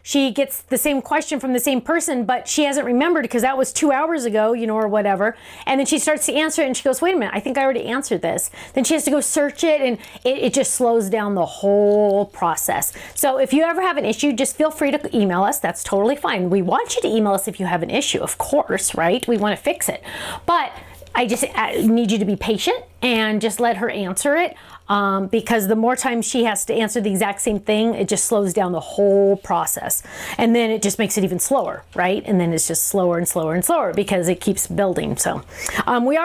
she gets the same question from the same person, but she hasn't remembered because that was 2 hours ago, you know, or whatever. And then she starts to answer it and she goes, wait a minute, I think I already answered this. Then she has to go search it, and it just slows down the whole process. So if you ever have an issue, just feel free to email us. That's totally fine. We want you to email us if you have an issue, of course, right? We want to fix it. But I just need you to be patient and just let her answer it, because the more times she has to answer the exact same thing, it just slows down the whole process. And then it just makes it even slower, right? And then it's just slower and slower and slower because it keeps building. So we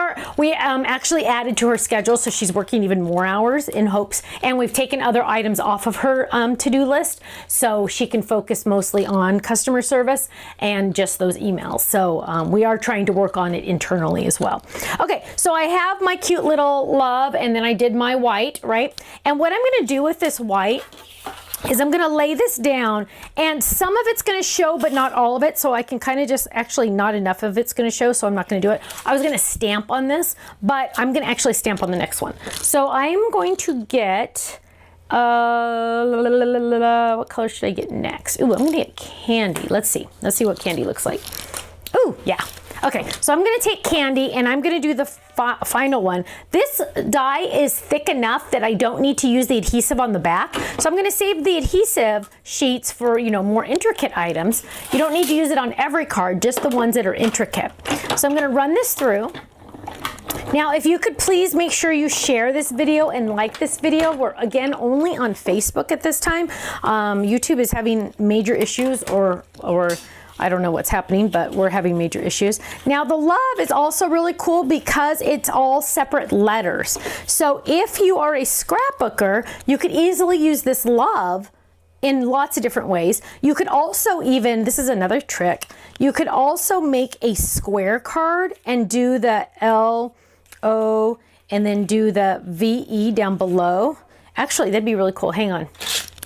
actually added to her schedule, so she's working even more hours in hopes, and we've taken other items off of her to-do list so she can focus mostly on customer service and just those emails. So we are trying to work on it internally as well. Okay, so I have my cute little love, and then I did my white, right? And what I'm going to do with this white is I'm going to lay this down, and some of it's going to show, but not all of it. So I can kind of just, actually not enough of it's going to show, so I'm not going to do it. I was going to stamp on this, but I'm going to actually stamp on the next one. So I'm going to get, what color should I get next? Ooh, I'm going to get candy. Let's see what candy looks like. Ooh, yeah. Okay, so I'm going to take candy and I'm going to do the final one. This die is thick enough that I don't need to use the adhesive on the back. So I'm going to save the adhesive sheets for, you know, more intricate items. You don't need to use it on every card, just the ones that are intricate. So I'm going to run this through. Now, if you could please make sure you share this video and like this video. We're, again, only on Facebook at this time. YouTube is having major issues, or I don't know what's happening, but we're having major issues. Now, the love is also really cool because it's all separate letters. So if you are a scrapbooker, you could easily use this love in lots of different ways. You could also even, this is another trick, you could also make a square card and do the L-O and then do the V-E down below. Actually, that'd be really cool. Hang on,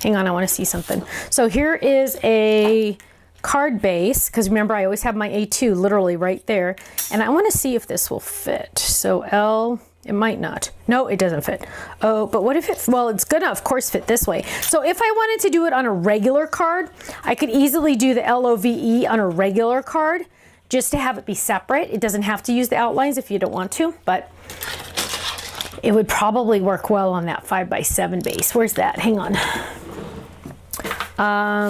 I want to see something. So here is a card base, because remember I always have my A2 literally right there, and I want to see if this will fit. So L, it might not. No, it doesn't fit. Oh, but what if it, well, it's gonna of course fit this way. So if I wanted to do it on a regular card, I could easily do the LOVE on a regular card just to have it be separate. It doesn't have to use the outlines if you don't want to, but it would probably work well on that 5x7 base. Where's that? Hang on.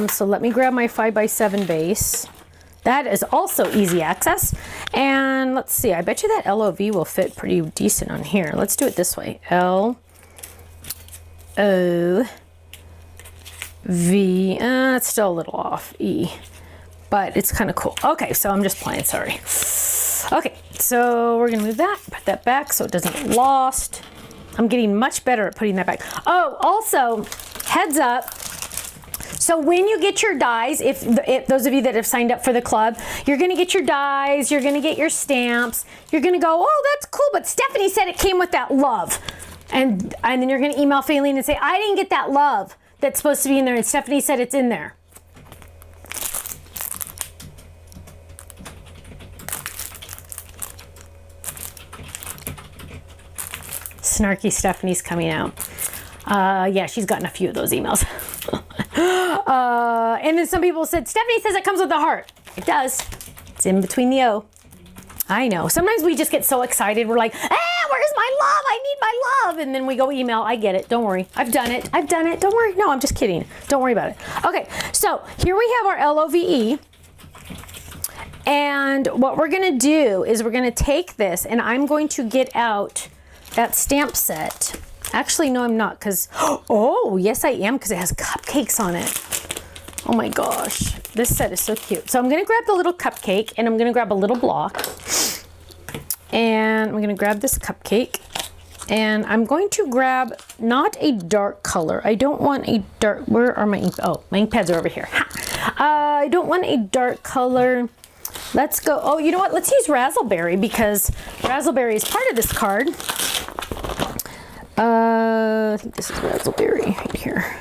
So let me grab my 5x7 base. That is also easy access. And let's see, I bet you that LOV will fit pretty decent on here. Let's do it this way. L-O-V, it's still a little off, E, but it's kind of cool. Okay, so I'm just playing, sorry. Okay, so we're gonna move that, put that back so it doesn't get lost. I'm getting much better at putting that back. Oh, also, heads up, so when you get your dies, if those of you that have signed up for the club, you're going to get your dies, you're going to get your stamps, you're going to go, oh, that's cool, but Stephanie said it came with that love. And then you're going to email Faylene and say, I didn't get that love that's supposed to be in there, and Stephanie said it's in there. Snarky Stephanie's coming out. Yeah, she's gotten a few of those emails. And then some people said, Stephanie says it comes with the heart. It does. It's in between the O. I know. Sometimes we just get so excited. We're like, where's my love? I need my love. And then we go email. I get it. Don't worry. I've done it. Don't worry. No, I'm just kidding. Don't worry about it. Okay, so here we have our LOVE. And what we're going to do is we're going to take this, and I'm going to get out that stamp set. Actually, no, I'm not, because, oh, yes, I am, because it has cupcakes on it. Oh my gosh, this set is so cute. So I'm going to grab the little cupcake, and I'm going to grab a little block, and I'm going to grab this cupcake, and I'm going to grab not a dark color. I don't want a dark, where are my ink? Oh, my ink pads are over here. I don't want a dark color. Let's go, oh, you know what? Let's use Razzleberry, because Razzleberry is part of this card. I think this is Razzleberry right here.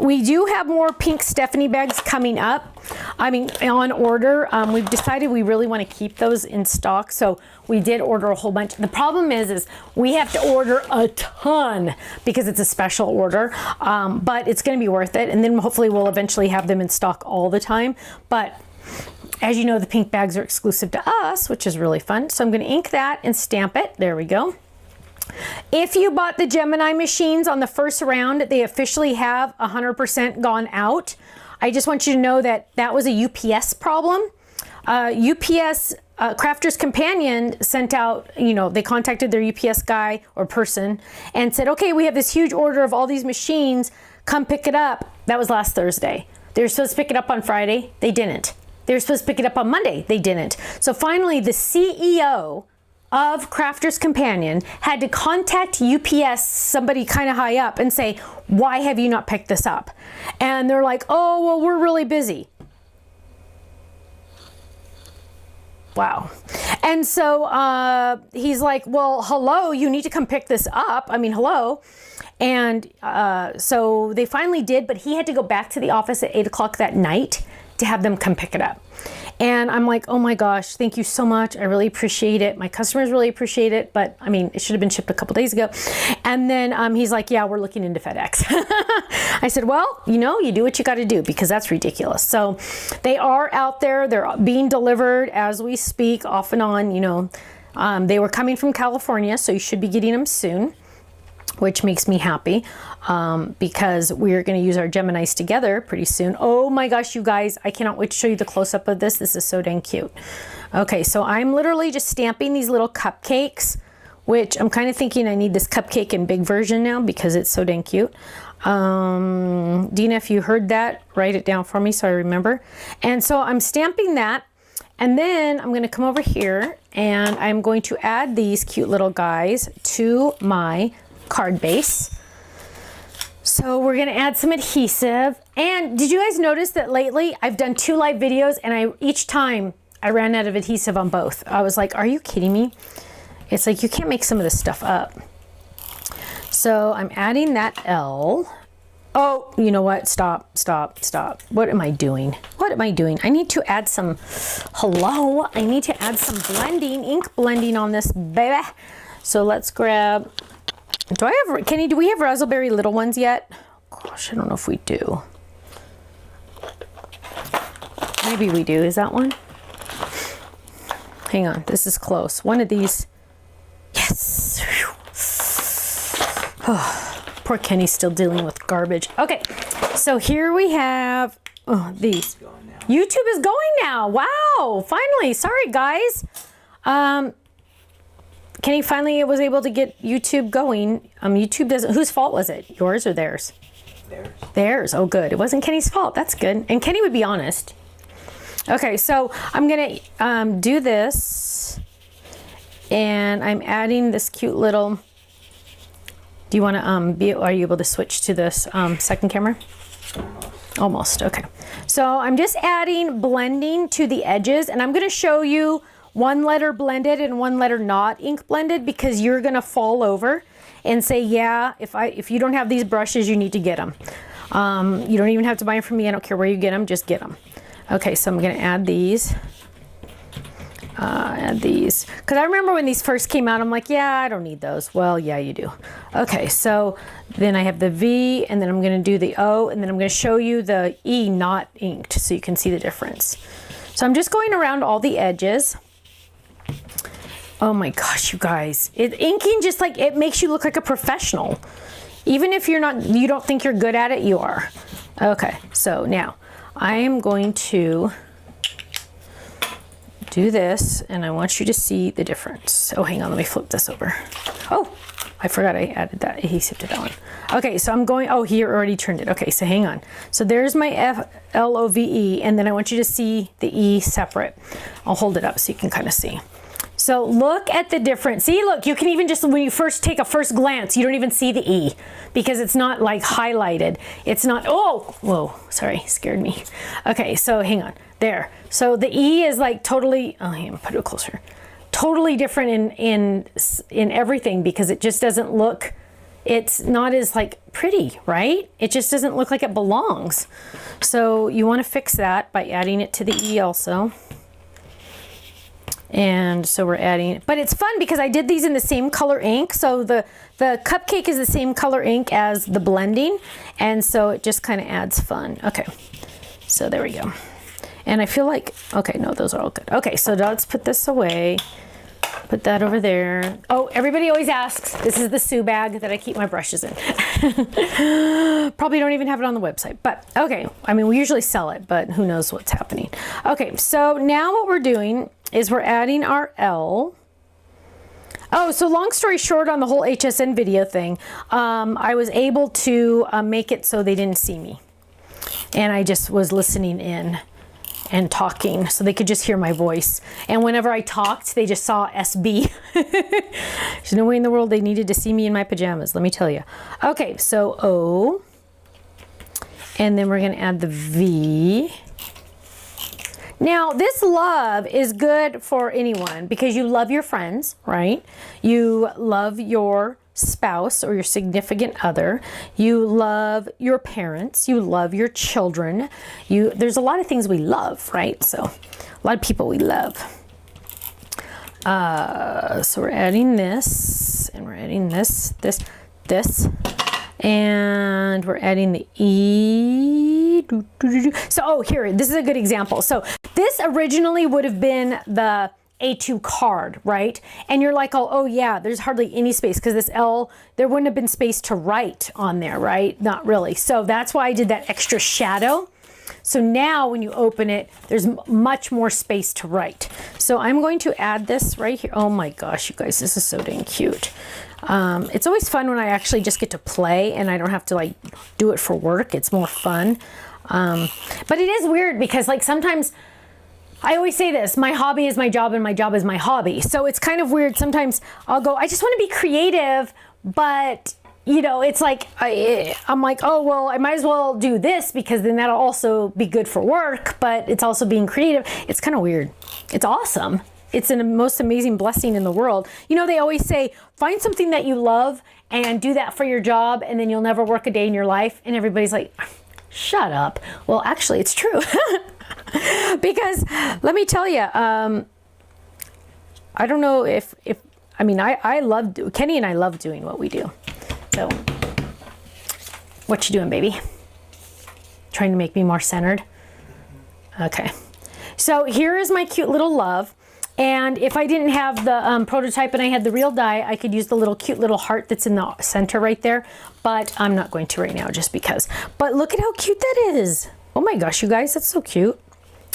We do have more pink Stephanie bags coming up. I mean, on order. We've decided we really want to keep those in stock, so we did order a whole bunch. The problem is we have to order a ton because it's a special order, but it's going to be worth it, and then hopefully we'll eventually have them in stock all the time. But as you know, the pink bags are exclusive to us, which is really fun. So I'm going to ink that and stamp it. There we go. If you bought the Gemini machines on the first round, they officially have 100% gone out. I just want you to know that that was a UPS problem. UPS Crafter's Companion sent out, they contacted their UPS guy or person and said, okay, we have this huge order of all these machines. Come pick it up. That was last Thursday. They were supposed to pick it up on Friday. They didn't. They were supposed to pick it up on Monday. They didn't. So finally, the CEO of Crafter's Companion had to contact UPS, somebody kind of high up, and say, why have you not picked this up? And they're like, oh, well, we're really busy. Wow. And so he's like, well, hello, you need to come pick this up. I mean, hello. And so they finally did, but he had to go back to the office at 8 o'clock that night to have them come pick it up. And I'm like, oh my gosh, thank you so much. I really appreciate it. My customers really appreciate it. But I mean, it should have been shipped a couple days ago. And then he's like, yeah, we're looking into FedEx. I said, well, you do what you got to do because that's ridiculous. So they are out there. They're being delivered as we speak, off and on. They were coming from California, so you should be getting them soon, which makes me happy because we're going to use our Geminis together pretty soon. Oh my gosh, you guys, I cannot wait to show you the close-up of this. This is so dang cute. Okay, so I'm literally just stamping these little cupcakes, which I'm kind of thinking I need this cupcake in big version now because it's so dang cute. Dina, if you heard that, write it down for me so I remember. And so I'm stamping that, and then I'm going to come over here and I'm going to add these cute little guys to my card base. So we're going to add some adhesive. And did you guys notice that lately I've done 2 live videos and each time I ran out of adhesive on both. I was like, are you kidding me? It's like you can't make some of this stuff up. So I'm adding that L. Oh, you know what? Stop. What am I doing? I need to add some, I need to add some blending, ink blending on this baby. So let's grab, Kenny, do we have raspberry little ones yet? Gosh, I don't know if we do. Maybe we do. Is that one? Hang on, this is close. One of these. Yes. Oh, poor Kenny's still dealing with garbage. Okay, so here we have these. YouTube is going now. Wow, finally. Sorry, guys. Kenny finally was able to get YouTube going. YouTube doesn't. Whose fault was it? Yours or theirs? Theirs. Oh, good. It wasn't Kenny's fault. That's good. And Kenny would be honest. Okay, so I'm gonna do this, and I'm adding this cute little. Do you want to Are you able to switch to this second camera? Almost. Okay. So I'm just adding blending to the edges, and I'm going to show you 1 letter blended and 1 letter not ink blended because you're going to fall over and say, yeah, if you don't have these brushes, you need to get them. You don't even have to buy them from me. I don't care where you get them. Just get them. Okay, so I'm going to add these. Because I remember when these first came out, I'm like, yeah, I don't need those. Well, yeah, you do. Okay, so then I have the V, and then I'm going to do the O, and then I'm going to show you the E not inked so you can see the difference. So I'm just going around all the edges. Oh my gosh, you guys. Inking just like, it makes you look like a professional. Even if you don't think you're good at it, you are. Okay, so now I am going to do this, and I want you to see the difference. Oh, hang on, let me flip this over. Oh, I forgot I added that adhesive to that one. Okay, so I'm going, oh, here already turned it. Okay, so hang on. So there's my F-L-O-V-E, and then I want you to see the E separate. I'll hold it up so you can kind of see. So look at the difference. See, look, you can even just, when you first take a first glance, you don't even see the E because it's not like highlighted. It's not, oh, whoa, sorry, scared me. Okay, so hang on, there. So the E is like totally, oh, hang on, put it closer. Totally different in everything because it just doesn't look, it's not as like pretty, right? It just doesn't look like it belongs. So you want to fix that by adding it to the E also. And so we're adding, but it's fun because I did these in the same color ink. So the cupcake is the same color ink as the blending. And so it just kind of adds fun. Okay, so there we go. And I feel like, okay, no, those are all good. Okay, so let's put this away. Put that over there. Oh, everybody always asks, this is the Sue bag that I keep my brushes in. Probably don't even have it on the website, but okay. I mean, we usually sell it, but who knows what's happening. Okay, so now what we're doing is we're adding our L. Oh, so long story short on the whole HSN video thing, I was able to make it so they didn't see me. And I just was listening in and talking so they could just hear my voice. And whenever I talked, they just saw SB. There's no way in the world they needed to see me in my pajamas, let me tell you. Okay, so O. And then we're gonna add the V. Now, this love is good for anyone because you love your friends, right? You love your spouse or your significant other. You love your parents. You love your children. There's a lot of things we love, right? So a lot of people we love. So we're adding this, and we're adding this, and we're adding the E. So, oh, here, this is a good example. So this originally would have been the A2 card, right? And you're like, oh yeah, there's hardly any space because this L, there wouldn't have been space to write on there, right? Not really. So that's why I did that extra shadow. So now when you open it, there's much more space to write. So I'm going to add this right here. Oh my gosh, you guys, this is so dang cute. It's always fun when I actually just get to play and I don't have to like do it for work. It's more fun. But it is weird because like sometimes I always say this, my hobby is my job and my job is my hobby. So it's kind of weird. Sometimes I'll go, I just want to be creative, but you know, it's like, I'm like, oh, well, I might as well do this because then that'll also be good for work, but it's also being creative. It's kind of weird. It's awesome. It's the most amazing blessing in the world. You know, they always say, find something that you love and do that for your job and then you'll never work a day in your life. And everybody's like, shut up. Well, actually, it's true. Because let me tell you, I don't know if I mean, I love, Kenny and I love doing what we do. So, what you doing, baby? Trying to make me more centered? Okay. So here is my cute little love. And if I didn't have the prototype and I had the real die, I could use the little cute little heart that's in the center right there. But I'm not going to right now just because. But look at how cute that is. Oh my gosh, you guys, that's so cute.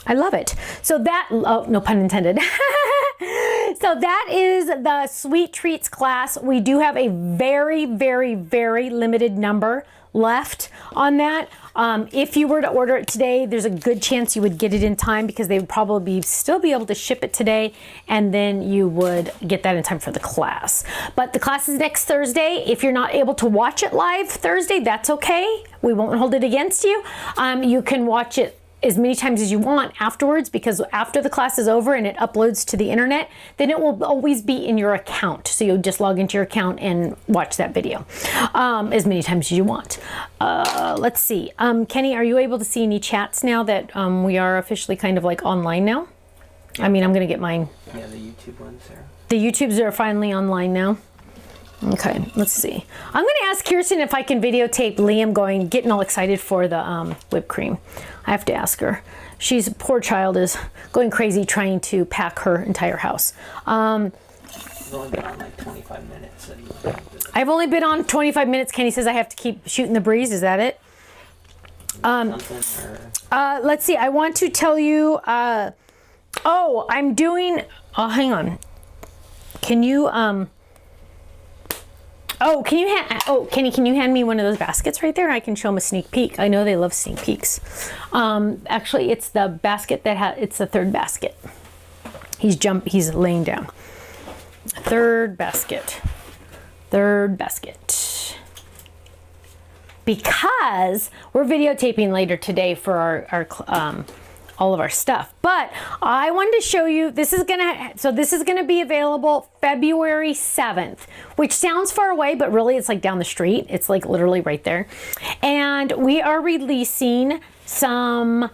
I love it. So that, oh, no pun intended. So that is the Sweet Treats class. We do have a very, very, very limited number left on that. If you were to order it today, there's a good chance you would get it in time because they would probably still be able to ship it today and then you would get that in time for the class. But the class is next Thursday. If you're not able to watch it live Thursday, that's okay. We won't hold it against you. You can watch it as many times as you want afterwards because after the class is over and it uploads to the internet, then it will always be in your account. So you'll just log into your account and watch that video as many times as you want. Let's see. Kenny, are you able to see any chats now that we are officially kind of like online now? I mean, I'm going to get mine. Yeah, the YouTube ones there. The YouTubes are finally online now. Okay, let's see. I'm going to ask Kirsten if I can videotape Liam getting all excited for the whipped cream. I have to ask her. Poor child is going crazy trying to pack her entire house. I've only been on like 25 minutes. I've only been on 25 minutes. Kenny says I have to keep shooting the breeze. Is that it? Let's see. I want to tell you. I'm doing. Oh, hang on. Can you Kenny, can you hand me one of those baskets right there? I can show them a sneak peek. I know they love sneak peeks. Actually, it's the basket it's the third basket. He's laying down. Third basket. Because we're videotaping later today for all of our stuff. But I wanted to show you, this is gonna be available February 7th, which sounds far away, but really it's like down the street. It's like literally right there. And we are releasing some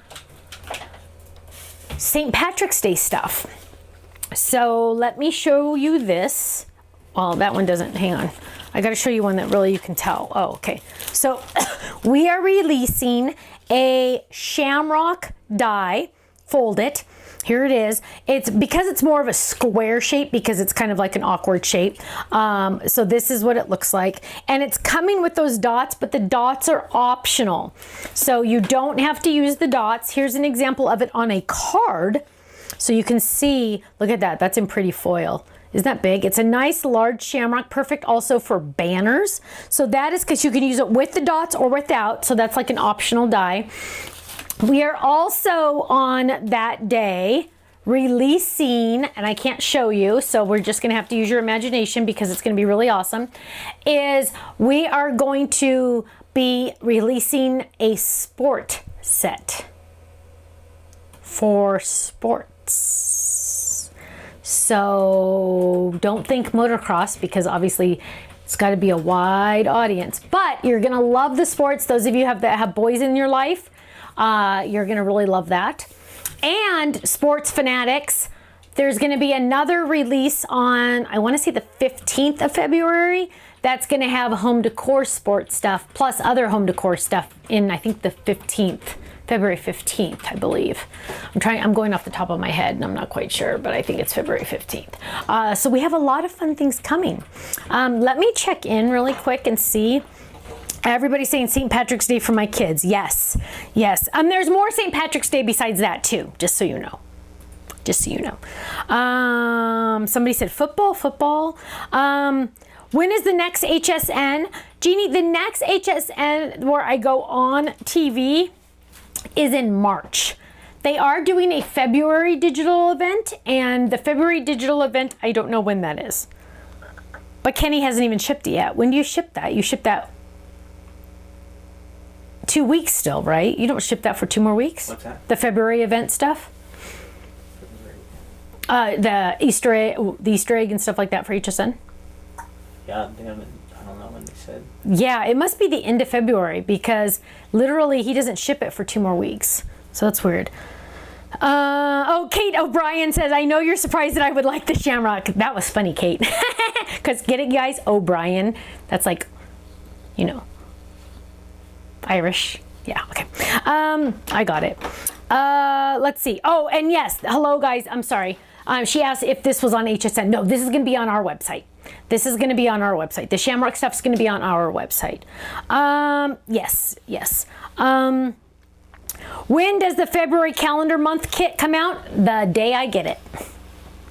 St. Patrick's Day stuff. So let me show you this. Well, that one doesn't, hang on. I gotta show you one that really you can tell. Oh, okay. So we are releasing a shamrock die, fold it. Here it is. It's because it's more of a square shape because it's kind of like an awkward shape. So this is what it looks like. And it's coming with those dots, but the dots are optional. So you don't have to use the dots. Here's an example of it on a card. So you can see, look at that, that's in pretty foil. Isn't that big? It's a nice large shamrock, perfect also for banners. So that is because you can use it with the dots or without. So that's like an optional die. We are also on that day releasing, and I can't show you, so we're just gonna have to use your imagination because it's gonna be really awesome, is we are going to be releasing a sport set for sports. So don't think motocross because obviously it's got to be a wide audience, but you're going to love the sports. Those of you that have boys in your life, you're going to really love that. And sports fanatics, there's going to be another release on, I want to say the 15th of February. That's going to have home decor sports stuff plus other home decor stuff in, I think, the 15th. February 15th, I believe. I'm going off the top of my head and I'm not quite sure, but I think it's February 15th. So we have a lot of fun things coming. Let me check in really quick and see. Everybody's saying St. Patrick's Day for my kids. Yes, yes. There's more St. Patrick's Day besides that too, just so you know. Just so you know. Somebody said football. When is the next HSN? Jeannie, the next HSN where I go on TV is in March. They are doing a February digital event, and the February digital event, I don't know when that is. But Kenny hasn't even shipped it yet. When do you ship that? You ship that 2 weeks still, right? You don't ship that for 2 more weeks? What's that? The February event stuff? The Easter egg and stuff like that for HSN? Yeah, they haven't. I don't know when they said. Yeah, it must be the end of February because literally he doesn't ship it for 2 more weeks. So that's weird. Kate O'Brien says, I know you're surprised that I would like the shamrock. That was funny, Kate. Because get it, guys? O'Brien. That's like, you know, Irish. Yeah, okay. I got it. Let's see. Oh, and yes. Hello, guys. I'm sorry. She asked if this was on HSN. No, this is going to be on our website. This is going to be on our website. The shamrock stuff is going to be on our website. Yes. When does the February calendar month kit come out? The day I get it.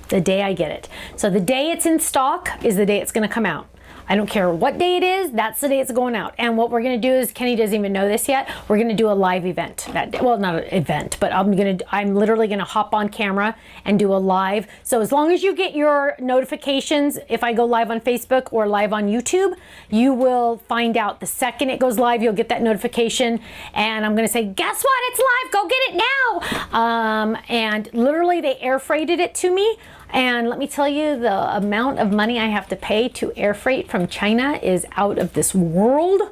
The day I get it. So the day it's in stock is the day it's going to come out. I don't care what day it is, that's the day it's going out. And what we're gonna do is, Kenny doesn't even know this yet, we're gonna do a live event that day. Well, not an event, but I'm literally gonna hop on camera and do a live. So as long as you get your notifications, if I go live on Facebook or live on YouTube, you will find out the second it goes live, you'll get that notification. And I'm gonna say, guess what, it's live, go get it now. And literally they air freighted it to me. And let me tell you, the amount of money I have to pay to air freight from China is out of this world.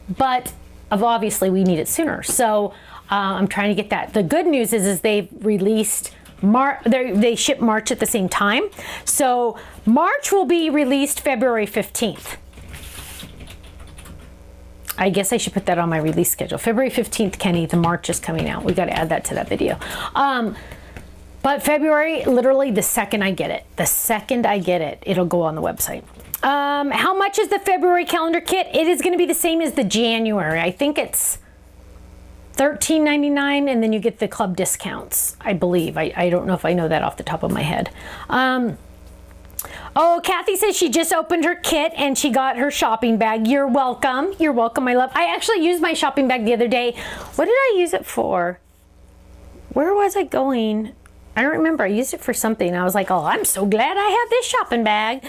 But obviously we need it sooner. So I'm trying to get that. The good news is they've released, they ship March at the same time. So March will be released February 15th. I guess I should put that on my release schedule. February 15th, Kenny, the March is coming out. We got to add that to that video. But February, literally the second I get it. The second I get it, it'll go on the website. How much is the February calendar kit? It is going to be the same as the January. I think it's $13.99, and then you get the club discounts, I believe. I don't know if I know that off the top of my head. Oh, Kathy says she just opened her kit and she got her shopping bag. You're welcome. You're welcome, my love. I actually used my shopping bag the other day. What did I use it for? Where was I going? I don't remember. I used it for something. I was like, oh, I'm so glad I have this shopping bag.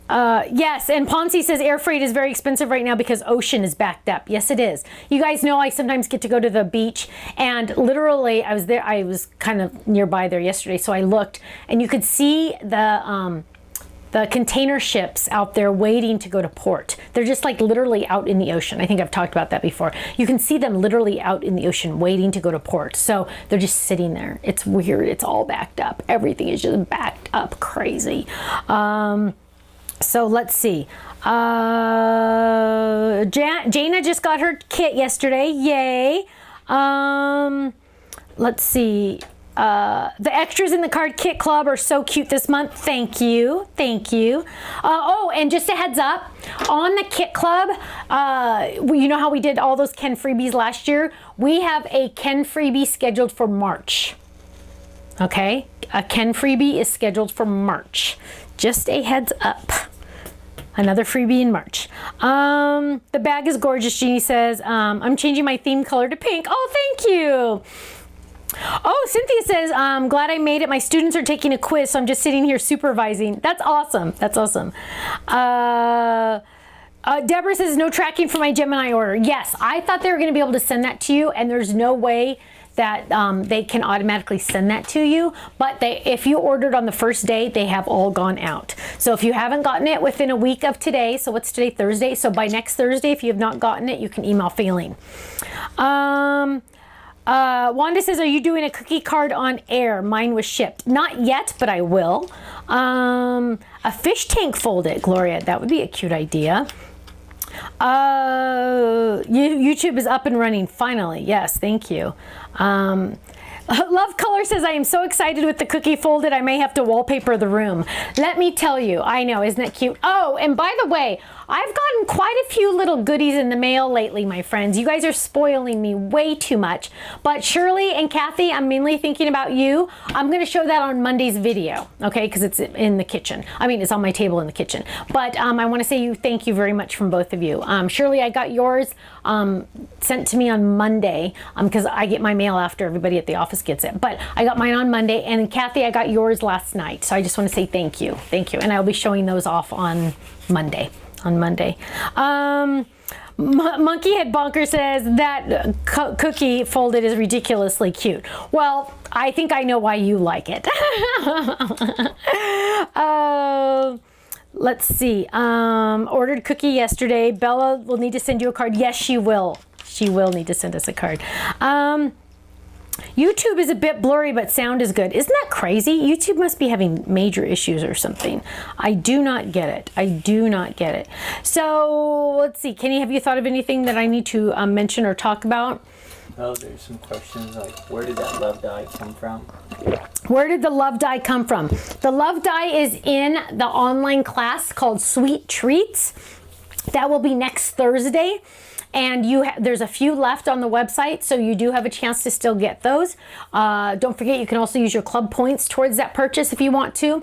Yes, and Ponzi says air freight is very expensive right now because ocean is backed up. Yes, it is. You guys know I sometimes get to go to the beach, and literally I was kind of nearby there yesterday, so I looked, and you could see the container ships out there waiting to go to port. They're just like literally out in the ocean. I think I've talked about that before. You can see them literally out in the ocean waiting to go to port. So they're just sitting there. It's weird. It's all backed up. Everything is just backed up crazy. So let's see. Jana just got her kit yesterday. Yay. Let's see. The extras in the card kit club are so cute this month. Thank you. Thank you. Oh, and just a heads up, on the kit club, you know how we did all those Ken freebies last year? We have a Ken freebie scheduled for March. Okay? A Ken freebie is scheduled for March. Just a heads up. Another freebie in March. The bag is gorgeous, Jeannie says. I'm changing my theme color to pink. Oh, thank you. Oh, Cynthia says, I'm glad I made it. My students are taking a quiz, so I'm just sitting here supervising. That's awesome. That's awesome. Deborah says, no tracking for my Gemini order. Yes, I thought they were going to be able to send that to you, and there's no way that they can automatically send that to you. But if you ordered on the first day, they have all gone out. So if you haven't gotten it within a week of today, so what's today, Thursday? So by next Thursday, if you have not gotten it, you can email failing. Wanda says, are you doing a cookie card on air? Mine was shipped. Not yet, but I will. A fish tank folded, Gloria. That would be a cute idea. YouTube is up and running finally. Yes, thank you. Love Color says, I am so excited with the cookie folded, I may have to wallpaper the room. Let me tell you, I know, isn't that cute? Oh, and by the way, I've gotten quite a few little goodies in the mail lately, my friends. You guys are spoiling me way too much. But Shirley and Kathy, I'm mainly thinking about you. I'm going to show that on Monday's video, okay? Because it's in the kitchen. I mean, it's on my table in the kitchen. But I want to say thank you very much from both of you. Shirley, I got yours sent to me on Monday because I get my mail after everybody at the office gets it. But I got mine on Monday. And Kathy, I got yours last night. So I just want to say thank you. Thank you. And I'll be showing those off on Monday. Monkey Head Bonker says that cookie folded is ridiculously cute. Well, I think I know why you like it. Let's see. Ordered cookie yesterday. Bella will need to send you a card. Yes, she will. She will need to send us a card. YouTube is a bit blurry, but sound is good. Isn't that crazy? YouTube must be having major issues or something. I do not get it. I do not get it. So let's see. Kenny, have you thought of anything that I need to mention or talk about? Oh, there's some questions like, where did that love die come from? Where did the love die come from? The love die is in the online class called Sweet Treats. That will be next Thursday. And there's a few left on the website, so you do have a chance to still get those. Don't forget, you can also use your club points towards that purchase if you want to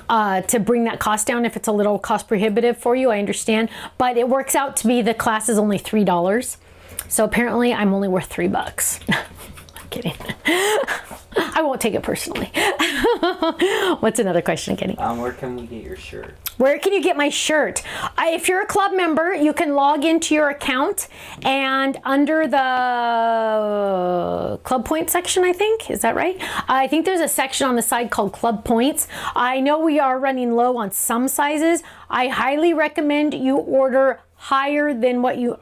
bring that cost down if it's a little cost prohibitive for you. I understand. But it works out to be the class is only $3. So apparently I'm only worth $3. I'm kidding. I won't take it personally. What's another question, Kenny? Where can we get your shirt? Where can you get my shirt? If you're a club member, you can log into your account and under the club point section, I think. Is that right? I think there's a section on the side called club points. I know we are running low on some sizes. I highly recommend you order bigger than what you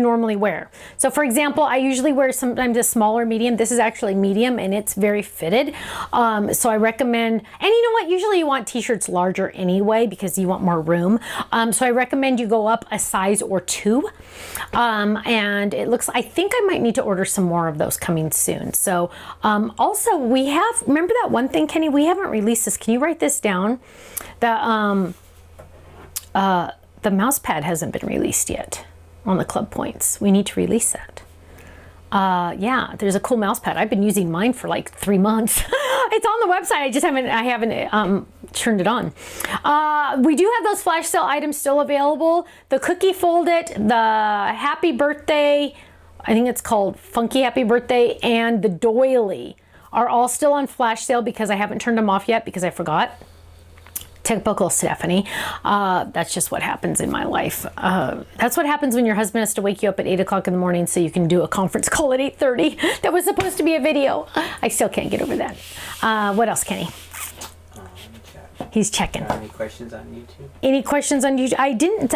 normally wear. So for example, I usually wear sometimes a smaller medium. This is actually medium and it's very fitted. So I recommend, and you know what, usually you want t-shirts larger anyway because you want more room. So I recommend you go up a size or two. And it looks, I think I might need to order some more of those coming soon. So also remember that one thing, Kenny, we haven't released this. Can you write this down? The mouse pad hasn't been released yet on the club points. We need to release that. Yeah, there's a cool mouse pad. I've been using mine for like 3 months. It's on the website. I haven't turned it on. We do have those flash sale items still available. The cookie fold it, the happy birthday, I think it's called Funky Happy Birthday, and the doily are all still on flash sale because I haven't turned them off yet because I forgot. Typical Stephanie. That's just what happens in my life. That's what happens when your husband has to wake you up at 8 o'clock in the morning so you can do a conference call at 8:30. That was supposed to be a video. I still can't get over that. What else, Kenny? He's checking. Any questions on YouTube? Any questions on YouTube? I didn't.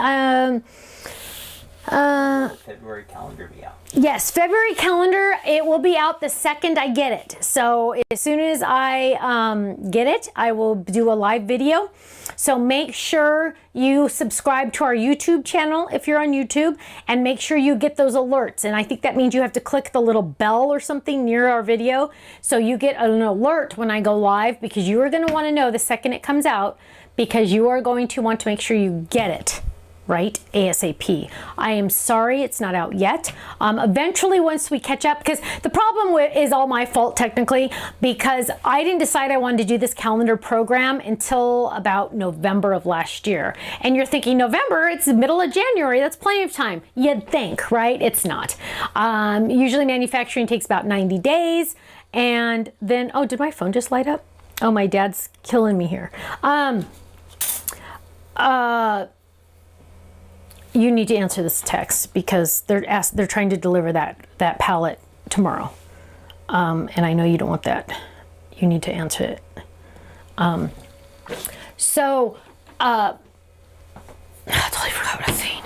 February calendar be out. Yes, February calendar. It will be out the second I get it. So as soon as I get it, I will do a live video. So make sure you subscribe to our YouTube channel if you're on YouTube, and make sure you get those alerts. And I think that means you have to click the little bell or something near our video so you get an alert when I go live, because you are going to want to know the second it comes out, because you are going to want to make sure you get it right ASAP. I am sorry it's not out yet. Eventually, once we catch up, because the problem is all my fault technically, because I didn't decide I wanted to do this calendar program until about November of last year. And you're thinking, November, it's the middle of January, that's plenty of time. You'd think, right? It's not. Usually manufacturing takes about 90 days. And then, oh, did my phone just light up? Oh, my dad's killing me here. You need to answer this text, because they're trying to deliver that pallet tomorrow, and I know you don't want that. You need to answer it. I totally forgot what I was saying.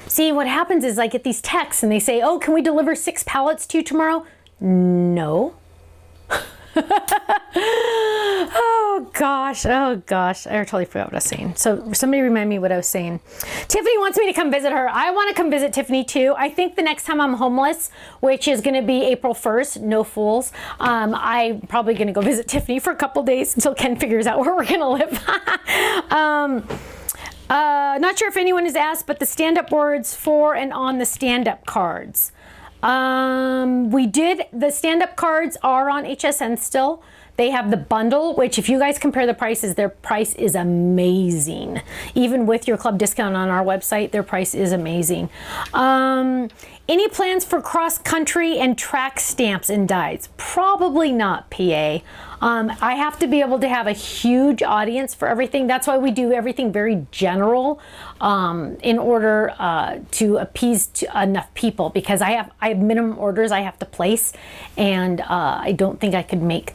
See, what happens is I get these texts and they say, "Oh, can we deliver 6 pallets to you tomorrow?" No. Oh gosh, I totally forgot what I was saying. So somebody remind me what I was saying. Tiffany wants me to come visit her. I want to come visit Tiffany too. I think the next time I'm homeless, which is going to be April 1st, no fools, I'm probably going to go visit Tiffany for a couple days until Ken figures out where we're going to live. Not sure if anyone has asked, but the stand-up words for and on the stand-up cards. The stand-up cards are on HSN still. They have the bundle, which if you guys compare the prices, their price is amazing. Even with your club discount on our website, their price is amazing. Any plans for cross-country and track stamps and dies? Probably not, PA. I have to be able to have a huge audience for everything. That's why we do everything very general, in order to appease enough people, because I have minimum orders I have to place, and I don't think I could meet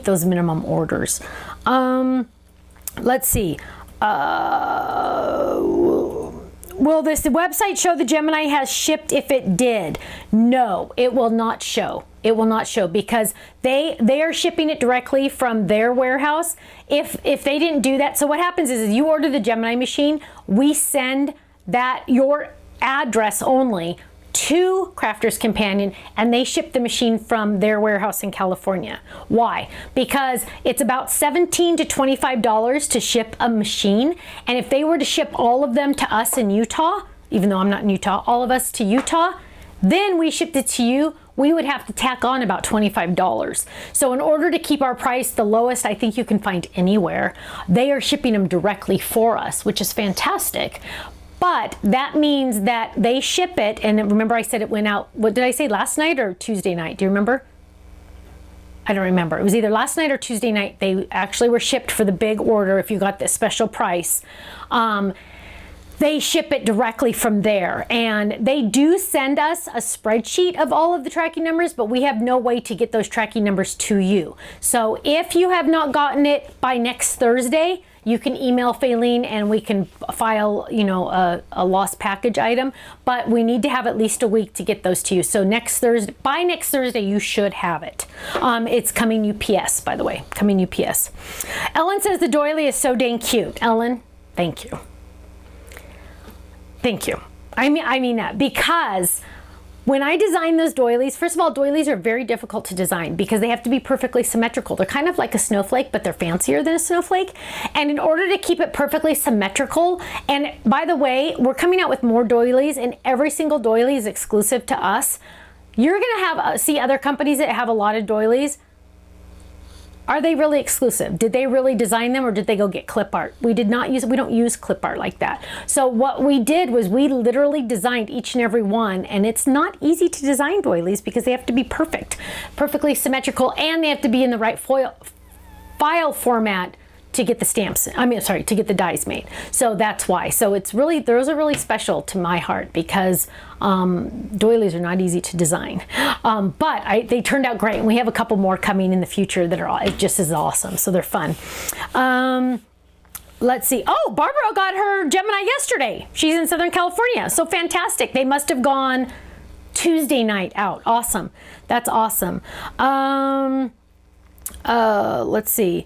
those minimum orders. Let's see. Will this website show the Gemini has shipped if it did? No, it will not show. It will not show, because they are shipping it directly from their warehouse. If they didn't do that, so what happens is you order the Gemini machine, we send your address only to Crafter's Companion, and they ship the machine from their warehouse in California. Why? Because it's about $17 to $25 to ship a machine, and if they were to ship all of them to us in Utah, even though I'm not in Utah, all of us to Utah, then we shipped it to you, we would have to tack on about $25. So in order to keep our price the lowest I think you can find anywhere, they are shipping them directly for us, which is fantastic. But that means that they ship it, and remember I said it went out, what did I say, last night or Tuesday night? Do you remember? I don't remember. It was either last night or Tuesday night. They actually were shipped for the big order if you got the special price. They ship it directly from there, and they do send us a spreadsheet of all of the tracking numbers, but we have no way to get those tracking numbers to you. So if you have not gotten it by next Thursday, you can email Faylene and we can file, a lost package item, but we need to have at least a week to get those to you. So by next Thursday, you should have it. It's coming UPS, by the way, coming UPS. Ellen says the doily is so dang cute. Ellen, thank you. Thank you. I mean that, because when I design those doilies, first of all, doilies are very difficult to design because they have to be perfectly symmetrical. They're kind of like a snowflake, but they're fancier than a snowflake. And in order to keep it perfectly symmetrical, and by the way, we're coming out with more doilies, and every single doily is exclusive to us. You're gonna see other companies that have a lot of doilies. Are they really exclusive? Did they really design them, or did they go get clip art? We don't use clip art like that. So what we did was we literally designed each and every one, and it's not easy to design doilies because they have to be perfectly symmetrical, and they have to be in the right file format to get the stamps. I mean, sorry, to get the dies made. So that's why. So it's really, those are really special to my heart because doilies are not easy to design. But they turned out great. And we have a couple more coming in the future that are just as awesome. So they're fun. Let's see. Oh, Barbara got her Gemini yesterday. She's in Southern California. So fantastic. They must have gone Tuesday night out. Awesome. That's awesome. Let's see.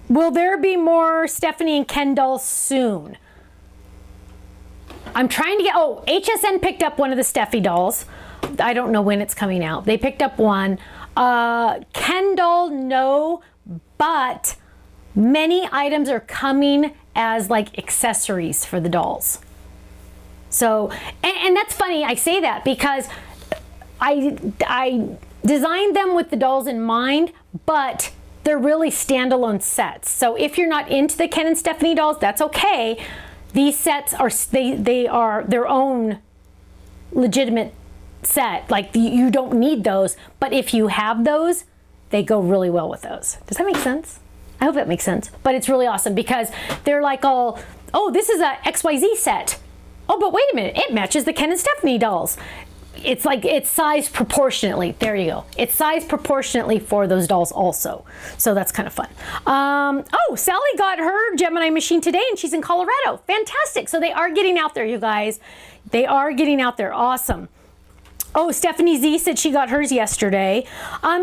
Will there be more Stephanie and Ken dolls soon? I'm trying to get, HSN picked up one of the Steffi dolls. I don't know when it's coming out. They picked up one. Ken doll, no, but many items are coming as like accessories for the dolls. So, and that's funny, I say that because I designed them with the dolls in mind, but they're really standalone sets. So if you're not into the Ken and Stephanie dolls, that's okay. These sets are, they are their own legitimate set. Like you don't need those, but if you have those, they go really well with those. Does that make sense? I hope that makes sense. But it's really awesome because they're like all, oh, this is a XYZ set. Oh, but wait a minute, it matches the Ken and Stephanie dolls. It's like, it's sized proportionately. There you go. It's sized proportionately for those dolls also. So that's kind of fun. Oh, Sally got her Gemini machine today and she's in Colorado. Fantastic. So they are getting out there, you guys. They are getting out there. Awesome. Oh, Stephanie Z said she got hers yesterday.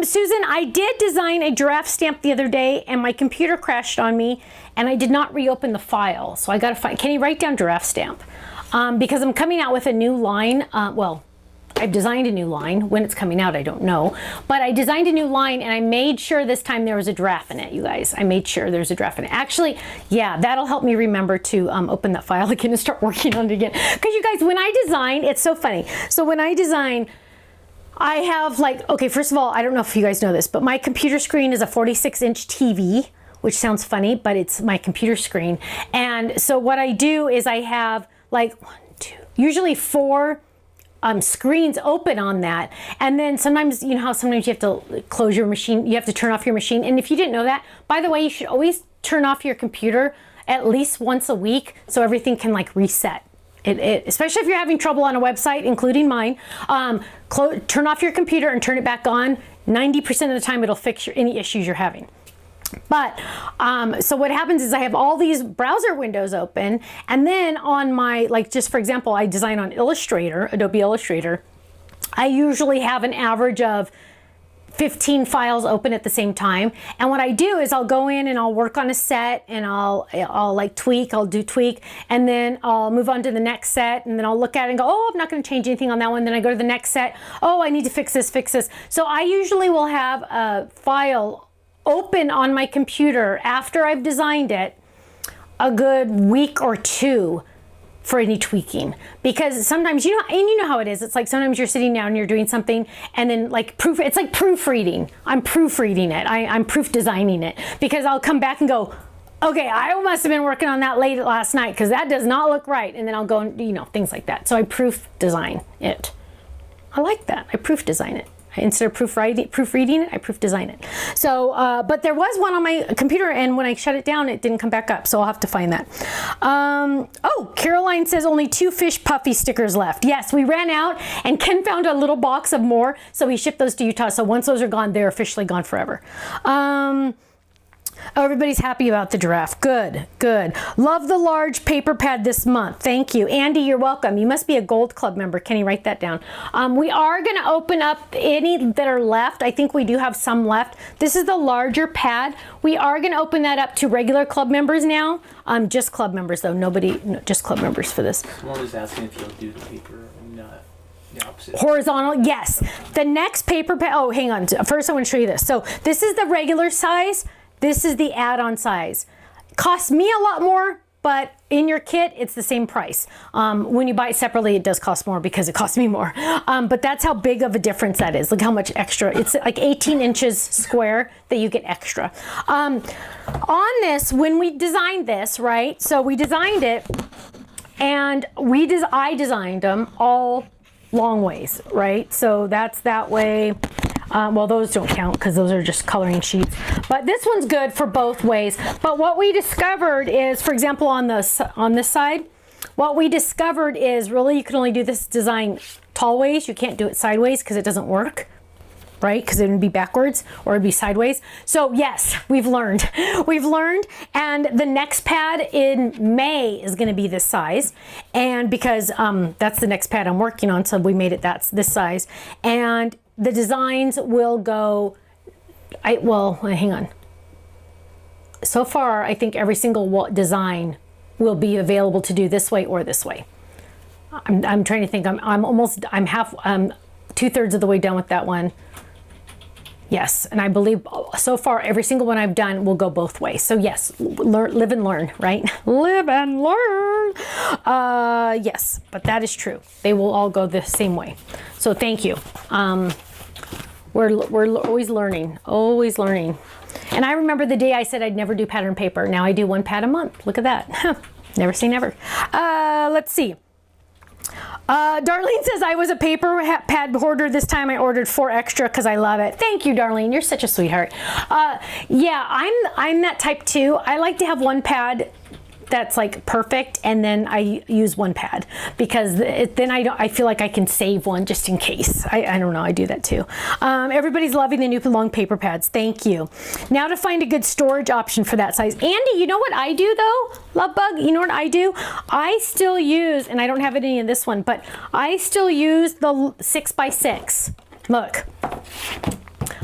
Susan, I did design a giraffe stamp the other day and my computer crashed on me and I did not reopen the file. So I got to find, can you write down giraffe stamp? Because I'm coming out with a new line. Well, I've designed a new line. When it's coming out, I don't know. But I designed a new line and I made sure this time there was a giraffe in it, you guys. I made sure there's a giraffe in it. Actually, yeah, that'll help me remember to open that file again and start working on it again. Because you guys, when I design, it's so funny. So when I design, I have like, okay, first of all, I don't know if you guys know this, but my computer screen is a 46-inch TV, which sounds funny, but it's my computer screen. And so what I do is I have like usually 4 screens open on that. And then sometimes, you know how sometimes you have to close your machine, you have to turn off your machine. And if you didn't know that, by the way, you should always turn off your computer at least once a week so everything can like reset. Especially if you're having trouble on a website, including mine, turn off your computer and turn it back on. 90% of the time it'll fix any issues you're having. But so what happens is I have all these browser windows open, and then on my, like, just for example, I design on Illustrator, Adobe Illustrator. I usually have an average of 15 files open at the same time. And what I do is I'll go in and I'll work on a set and I'll like tweak, I'll do tweak, and then I'll move on to the next set, and then I'll look at it and go, oh, I'm not going to change anything on that one. Then I go to the next set. Oh, I need to fix this, fix this. So I usually will have a file open on my computer after I've designed it a good week or 2 for any tweaking, because sometimes you know how it is. It's like sometimes you're sitting down and you're doing something and then like it's like proofreading. I'm proofreading it. I'm proof designing it, because I'll come back and go, okay, I must have been working on that late last night because that does not look right. And then I'll go and, you know, things like that. So I proof design it. I like that. I proof design it. Instead of proofreading it, I proof design it. So, but there was one on my computer, and when I shut it down, it didn't come back up. So I'll have to find that. Oh, Caroline says only 2 fish puffy stickers left. Yes, we ran out, and Ken found a little box of more, so we shipped those to Utah. So once those are gone, they're officially gone forever. Oh, everybody's happy about the giraffe. Good, good. Love the large paper pad this month. Thank you. Andy, you're welcome. You must be a Gold Club member. Kenny, write that down. We are going to open up any that are left. I think we do have some left. This is the larger pad. We are going to open that up to regular club members now. Just club members, though. Just club members for this. Someone was asking if you'll do the paper and not the opposite. Horizontal, yes. The next paper pad, oh, hang on. First, I want to show you this. So this is the regular size. This is the add-on size. Costs me a lot more, but in your kit, it's the same price. When you buy it separately, it does cost more because it costs me more. But that's how big of a difference that is. Look how much extra. It's like 18 inches square that you get extra. On this, when we designed this, right? So we designed it, and I designed them all long ways, right? So that's that way. Well, those don't count because those are just coloring sheets. But this one's good for both ways. But what we discovered is, for example, on this side, what we discovered is really you can only do this design tall ways. You can't do it sideways because it doesn't work, right? Because it would be backwards or it'd be sideways. So yes, we've learned. We've learned, and the next pad in May is going to be this size, and because that's the next pad I'm working on, so we made it this size, and the designs will go. Well, hang on. So far, I think every single design will be available to do this way or this way. I'm trying to think. I'm 2/3 of the way done with that one. Yes, and I believe so far every single one I've done will go both ways. So yes, live and learn, right? Live and learn. Yes, but that is true. They will all go the same way. So thank you. We're always learning, always learning. And I remember the day I said I'd never do pattern paper. Now I do 1 pad a month. Look at that. Never say never. Let's see. Darlene says I was a paper pad hoarder. This time I ordered 4 extra because I love it. Thank you, Darlene. You're such a sweetheart. Yeah, I'm that type too. I like to have 1 pad that's like perfect, and then I use 1 pad because then I feel like I can save one just in case. I don't know, I do that too. Everybody's loving the new long paper pads. Thank you. Now to find a good storage option for that size. Andy, you know what I do though? Love Bug, you know what I do? I still use, and I don't have any in this one, but I still use the 6x6. Look.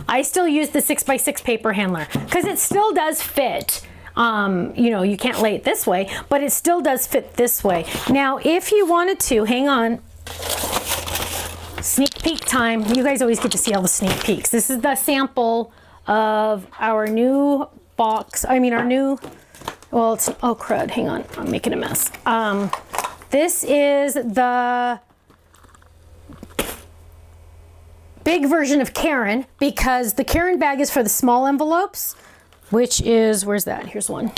I still use the 6x6 paper handler because it still does fit. You know, you can't lay it this way, but it still does fit this way. Now, if you wanted to, hang on, sneak peek time. You guys always get to see all the sneak peeks. This is the sample of our new box. I mean, our new, well, it's, oh crud, hang on, I'm making a mess. This is the big version of Karen, because the Karen bag is for the small envelopes, which is, where's that? Here's one.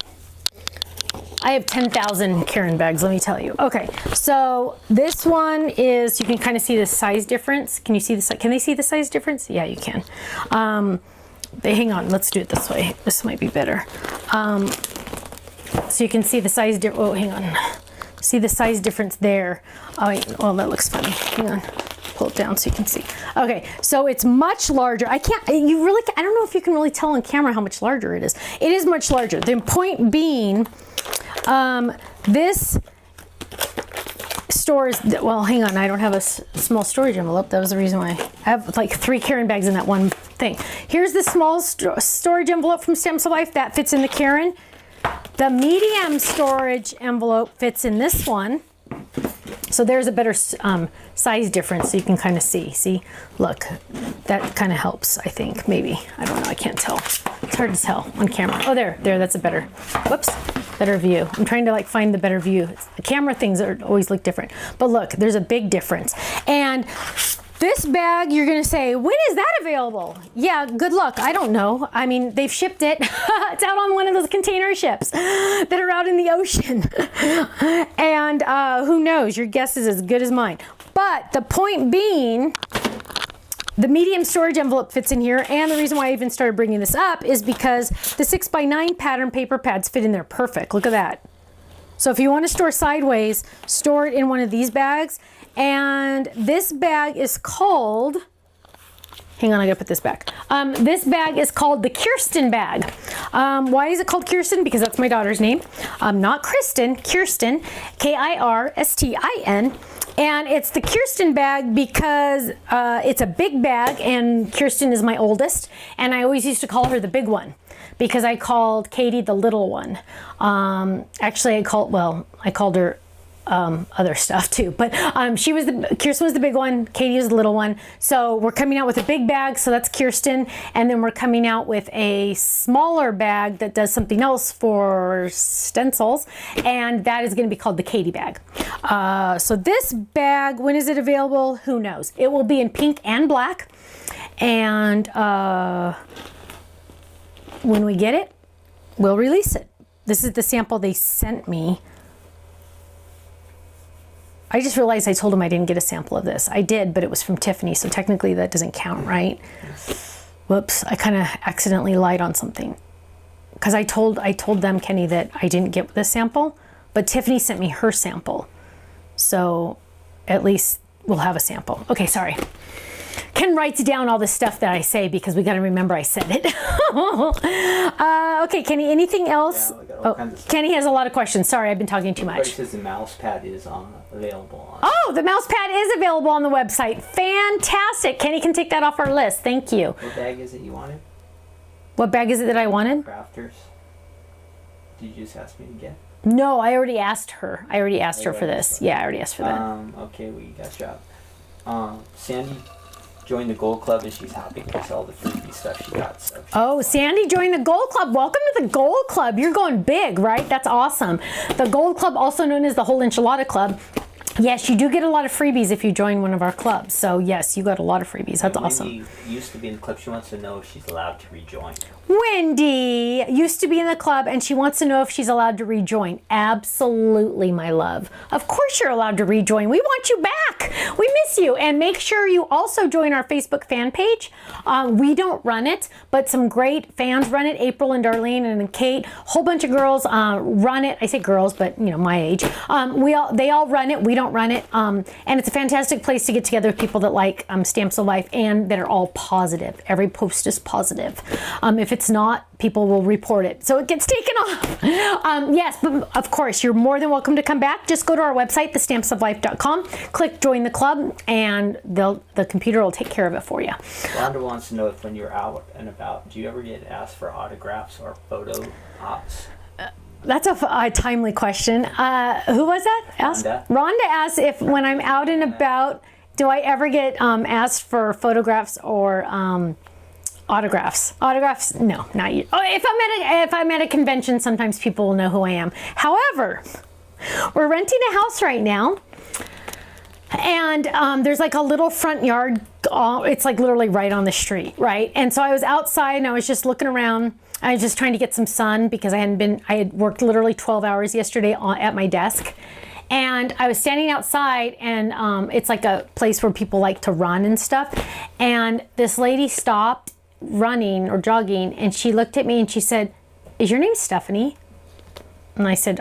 I have 10,000 Karen bags, let me tell you. Okay, so this one is, you can kind of see the size difference. Can you see the, can they see the size difference? Yeah, you can. Hang on, let's do it this way. This might be better. So you can see the size difference. Oh, hang on. See the size difference there. Oh, well, that looks funny. Hang on. Pull it down so you can see. Okay, so it's much larger. I don't know if you can really tell on camera how much larger it is. It is much larger. The point being, this stores, well, hang on, I don't have a small storage envelope. That was the reason why. I have like 3 Karen bags in that one thing. Here's the small storage envelope from Stems of Life. That fits in the Karen. The medium storage envelope fits in this one. So there's a better size difference, so you can kind of see. See, look, that kind of helps, I think, maybe. I don't know, I can't tell. It's hard to tell on camera. Oh, there, that's a better, whoops, better view. I'm trying to like find the better view. The camera things always look different. But look, there's a big difference. And this bag, you're gonna say, when is that available? Yeah, good luck, I don't know. I mean, they've shipped it. It's out on one of those container ships that are out in the ocean. And who knows, your guess is as good as mine. But the point being, the medium storage envelope fits in here, and the reason why I even started bringing this up is because the 6x9 pattern paper pads fit in there perfect. Look at that. So if you want to store sideways, store it in one of these bags. And this bag is called, hang on, I gotta put this back. This bag is called the Kirsten bag. Why is it called Kirsten? Because that's my daughter's name. Not Kristen, Kirsten, K-I-R-S-T-I-N. And it's the Kirsten bag because it's a big bag, and Kirsten is my oldest. And I always used to call her the big one because I called Katie the little one. Actually, I called her other stuff too, but Kirsten was the big one, Katie was the little one. So we're coming out with a big bag, so that's Kirsten, and then we're coming out with a smaller bag that does something else for stencils, and that is going to be called the Katie bag. So this bag, when is it available? Who knows? It will be in pink and black, and when we get it, we'll release it. This is the sample they sent me. I just realized I told him I didn't get a sample of this. I did, but it was from Tiffany, so technically that doesn't count, right? Whoops, I kind of accidentally lied on something. Because I told them, Kenny, that I didn't get the sample, but Tiffany sent me her sample. So at least we'll have a sample. Okay, sorry. Ken writes down all this stuff that I say because we got to remember I said it. Okay, Kenny, anything else? Yeah, we got all kinds of stuff. Kenny has a lot of questions. Sorry, I've been talking too much. It says the mouse pad is available on. Oh, the mouse pad is available on the website. Fantastic. Kenny can take that off our list. Thank you. What bag is it you wanted? What bag is it that I wanted? Crafters. Did you just ask me to get? No, I already asked her. I already asked her for this. Yeah, I already asked for that. Okay, we got job. Sandy joined the Gold Club and she's happy because all the freebie stuff she got. So. Oh, Sandy joined the Gold Club. Welcome to the Gold Club. You're going big, right? That's awesome. The Gold Club, also known as the Whole Enchilada Club. Yes, you do get a lot of freebies if you join one of our clubs. So yes, you got a lot of freebies. That's awesome. Wendy used to be in the club. She wants to know if she's allowed to rejoin. Wendy used to be in the club and she wants to know if she's allowed to rejoin. Absolutely, my love. Of course you're allowed to rejoin. We want you back. We miss you. And make sure you also join our Facebook fan page. We don't run it, but some great fans run it. April and Darlene and Kate, a whole bunch of girls run it. I say girls, but you know, my age. They all run it. We don't run it. And it's a fantastic place to get together with people that like Stamps of Life and that are all positive. Every post is positive. If it's not, people will report it. So it gets taken off. Yes, but of course, you're more than welcome to come back. Just go to our website, thestampsoflife.com, click join the club, and the computer will take care of it for you. Rhonda wants to know if when you're out and about, do you ever get asked for autographs or photo ops? That's a timely question. Who was that? Rhonda asked if when I'm out and about, do I ever get asked for photographs or autographs? Autographs? No, not you. Oh, if I'm at a convention, sometimes people will know who I am. However, we're renting a house right now, and there's like a little front yard. It's like literally right on the street, right? And so I was outside and I was just looking around. I was just trying to get some sun because I had worked literally 12 hours yesterday at my desk. And I was standing outside and it's like a place where people like to run and stuff. And this lady stopped running or jogging and she looked at me and she said, "Is your name Stephanie?" And I said,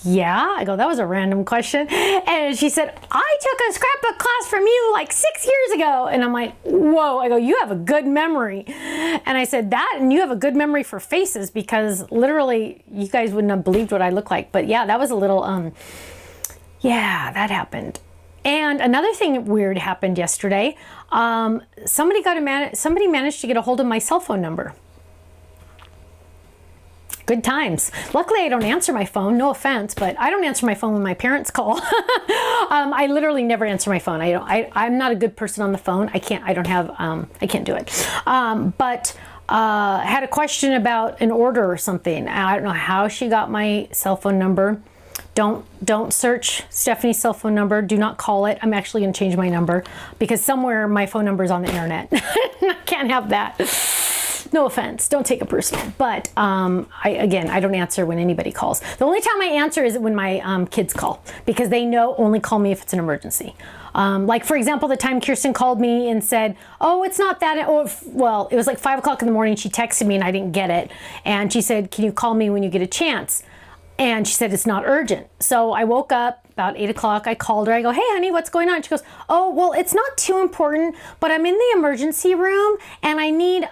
yeah. I go, that was a random question. And she said, "I took a scrapbook class from you like 6 years ago." And I'm like, whoa. I go, "You have a good memory." And I said, "That, and you have a good memory for faces because literally you guys wouldn't have believed what I look like." But yeah, that was a little, yeah, that happened. And another thing weird happened yesterday. Somebody managed to get a hold of my cell phone number. Good times. Luckily, I don't answer my phone. No offense, but I don't answer my phone when my parents call. I literally never answer my phone. I'm not a good person on the phone. I can't do it. But had a question about an order or something. I don't know how she got my cell phone number. Don't search Stephanie's cell phone number. Do not call it. I'm actually going to change my number because somewhere my phone number is on the internet. I can't have that. No offense, don't take it personal. But I don't answer when anybody calls. The only time I answer is when my kids call because they know only call me if it's an emergency. Like for example, the time Kirsten called me and said, "Oh, it's not that." Well, it was like 5 o'clock in the morning. She texted me and I didn't get it. And she said, "Can you call me when you get a chance?" And she said, "It's not urgent." So I woke up about 8 o'clock. I called her. I go, "Hey, honey, what's going on?" She goes, "Oh, well, it's not too important, but I'm in the emergency room and I need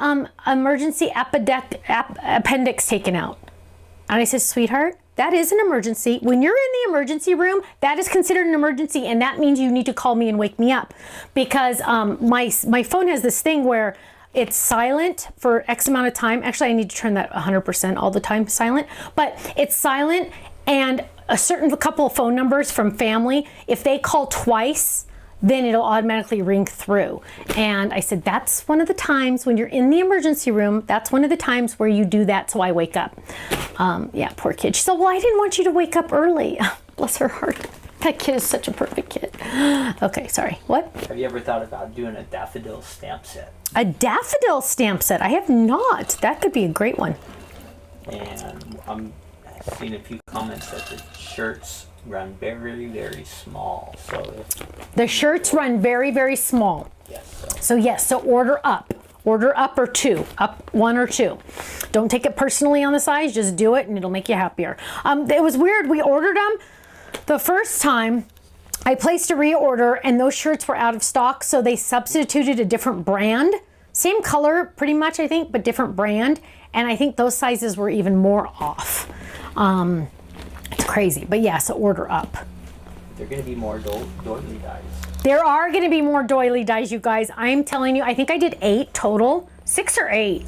emergency appendix taken out." And I said, "Sweetheart, that is an emergency. When you're in the emergency room, that is considered an emergency, and that means you need to call me and wake me up because my phone has this thing where it's silent for X amount of time. Actually, I need to turn that 100% all the time silent, but it's silent, and a couple of phone numbers from family, if they call twice, then it'll automatically ring through." And I said, "That's one of the times when you're in the emergency room, that's one of the times where you do that so I wake up." Yeah, poor kid. She said, "Well, I didn't want you to wake up early." Bless her heart. That kid is such a perfect kid. Okay, sorry. What? Have you ever thought about doing a daffodil stamp set? A daffodil stamp set? I have not. That could be a great one. And I'm seeing a few comments that the shirts run very, very small. So if The shirts run very, very small. yes, So yes, so order up. Order up or two, up 1 or 2. Don't take it personally on the size, just do it and it'll make you happier. It was weird, we ordered them the first time. I placed a reorder and those shirts were out of stock, so they substituted a different brand. Same color pretty much, I think, but different brand. And I think those sizes were even more off. It's crazy, but yeah, so order up. they're going to be more doily dyes. There are going to be more doily dyes, you guys. I'm telling you, I think I did 8 total, 6 or 8.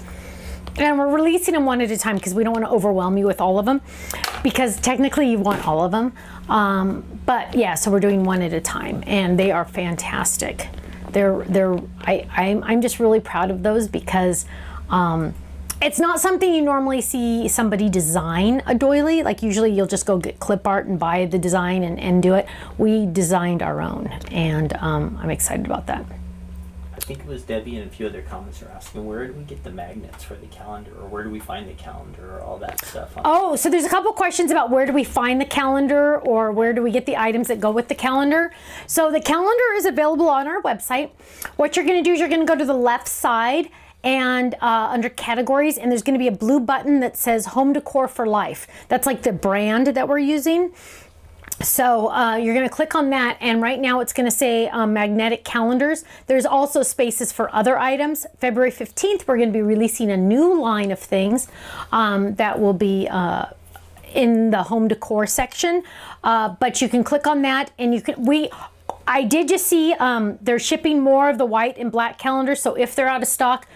And we're releasing them one at a time because we don't want to overwhelm you with all of them, because technically you want all of them. But yeah, so we're doing one at a time and they are fantastic. I'm just really proud of those because it's not something you normally see somebody design a doily. Like usually you'll just go get clip art and buy the design and do it. We designed our own and I'm excited about that. I think it was Debbie and a few other comments are asking, where do we get the magnets for the calendar, or where do we find the calendar, or all that stuff. Oh, so there's a couple questions about where do we find the calendar or where do we get the items that go with the calendar. So the calendar is available on our website. What you're going to do is you're going to go to the left side and under categories, and there's going to be a blue button that says Home Decor for Life. That's like the brand that we're using. So you're going to click on that, and right now it's going to say magnetic calendars. There's also spaces for other items. February 15th, we're going to be releasing a new line of things that will be in the home decor section. But you can click on that, and you can. I did just see they're shipping more of the white and black calendars. So if they're out of stock,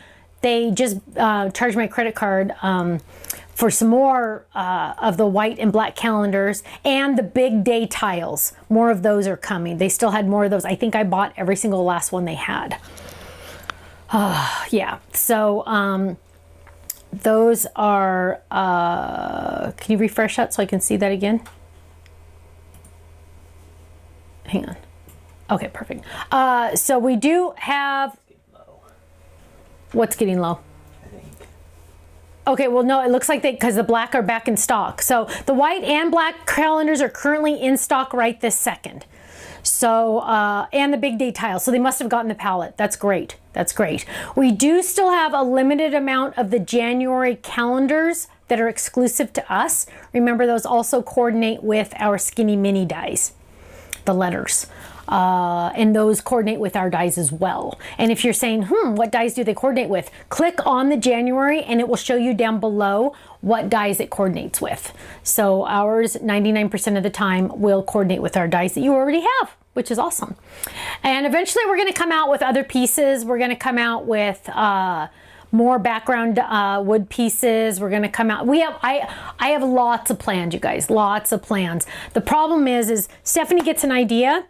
they just charged my credit card for some more of the white and black calendars and the big day tiles. More of those are coming. They still had more of those. I think I bought every single last one they had. Yeah, so those are, can you refresh that so I can see that again? Hang on. Okay, perfect. So we do have, what's getting low? Okay, well, no, it looks like because the black are back in stock. So the white and black calendars are currently in stock right this second. So, and the big day tiles. So they must have gotten the palette. That's great. That's great. We do still have a limited amount of the January calendars that are exclusive to us. Remember, those also coordinate with our Skinny Mini dies, the letters. And those coordinate with our dies as well. And if you're saying, what dies do they coordinate with? Click on the January and it will show you down below what dies it coordinates with. So ours, 99% of the time, will coordinate with our dies that you already have, which is awesome. And eventually we're going to come out with other pieces. We're going to come out with more background wood pieces. We're going to come out. I have lots of plans, you guys, lots of plans. The problem is Stephanie gets an idea.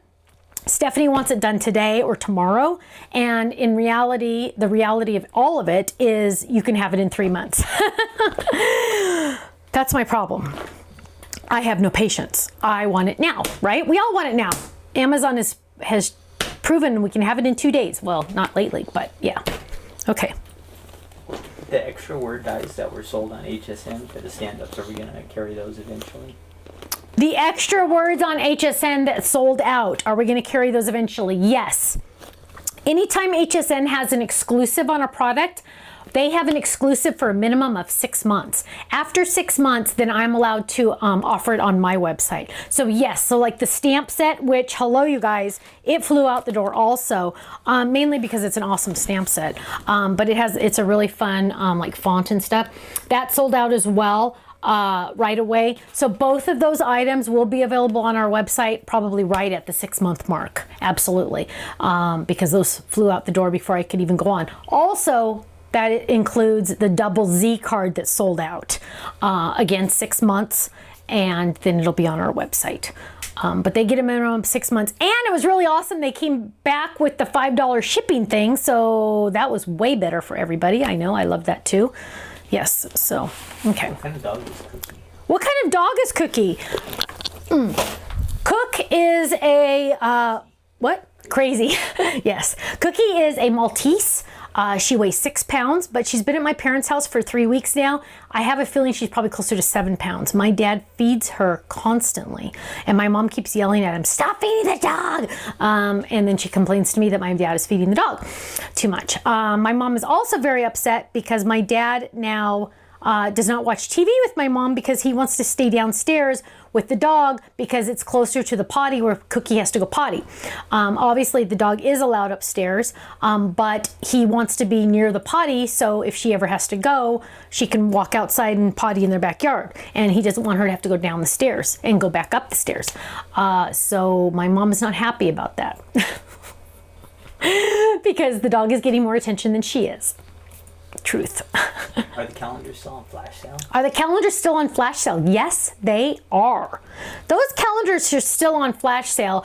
Stephanie wants it done today or tomorrow, and in reality, the reality of all of it is you can have it in 3 months. That's my problem. I have no patience. I want it now, right? We all want it now. Amazon has proven we can have it in 2 days. Well, not lately, but yeah. Okay. The extra word dies that were sold on HSN for the stand-ups, are we going to carry those eventually? The extra words on HSN that sold out, are we going to carry those eventually? Yes. Anytime HSN has an exclusive on a product, they have an exclusive for a minimum of 6 months. After 6 months, then I'm allowed to offer it on my website. So yes, so like the stamp set, which, hello you guys, it flew out the door also, mainly because it's an awesome stamp set. But it's a really fun like font and stuff. That sold out as well. Right away. So both of those items will be available on our website probably right at the 6 month mark. Absolutely. Because those flew out the door before I could even go on. Also, that includes the double Z card that sold out. Again, 6 months, and then it'll be on our website. But they get a minimum of 6 months. And it was really awesome. They came back with the $5 shipping thing. So that was way better for everybody. I know, I love that too. Yes, so, okay. What kind of dog is Cookie? What kind of dog is Cookie? Cook is a, what? Crazy. Yes. Cookie is a Maltese. She weighs 6 pounds, but she's been at my parents' house for 3 weeks now. I have a feeling she's probably closer to 7 pounds. My dad feeds her constantly, and my mom keeps yelling at him, "Stop feeding the dog!" And then she complains to me that my dad is feeding the dog too much. My mom is also very upset because my dad now does not watch TV with my mom because he wants to stay downstairs with the dog because it's closer to the potty where Cookie has to go potty. Obviously, the dog is allowed upstairs, but he wants to be near the potty, so if she ever has to go, she can walk outside and potty in their backyard. And he doesn't want her to have to go down the stairs and go back up the stairs. So my mom is not happy about that because the dog is getting more attention than she is. Truth. Are the calendars still on flash sale? Are the calendars still on flash sale? Yes, they are. Those calendars are still on flash sale.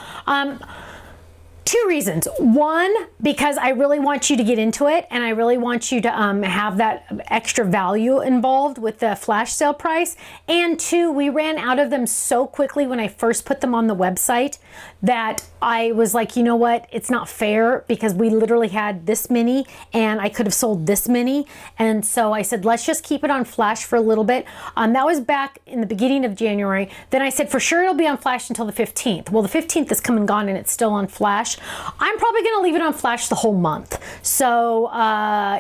Two reasons. One, because I really want you to get into it and I really want you to have that extra value involved with the flash sale price. And two, we ran out of them so quickly when I first put them on the website that I was like, you know what? It's not fair because we literally had this many and I could have sold this many. And so I said, let's just keep it on flash for a little bit. That was back in the beginning of January. Then I said, for sure it'll be on flash until the 15th. Well, the 15th is come and gone and it's still on flash. I'm probably going to leave it on flash the whole month. So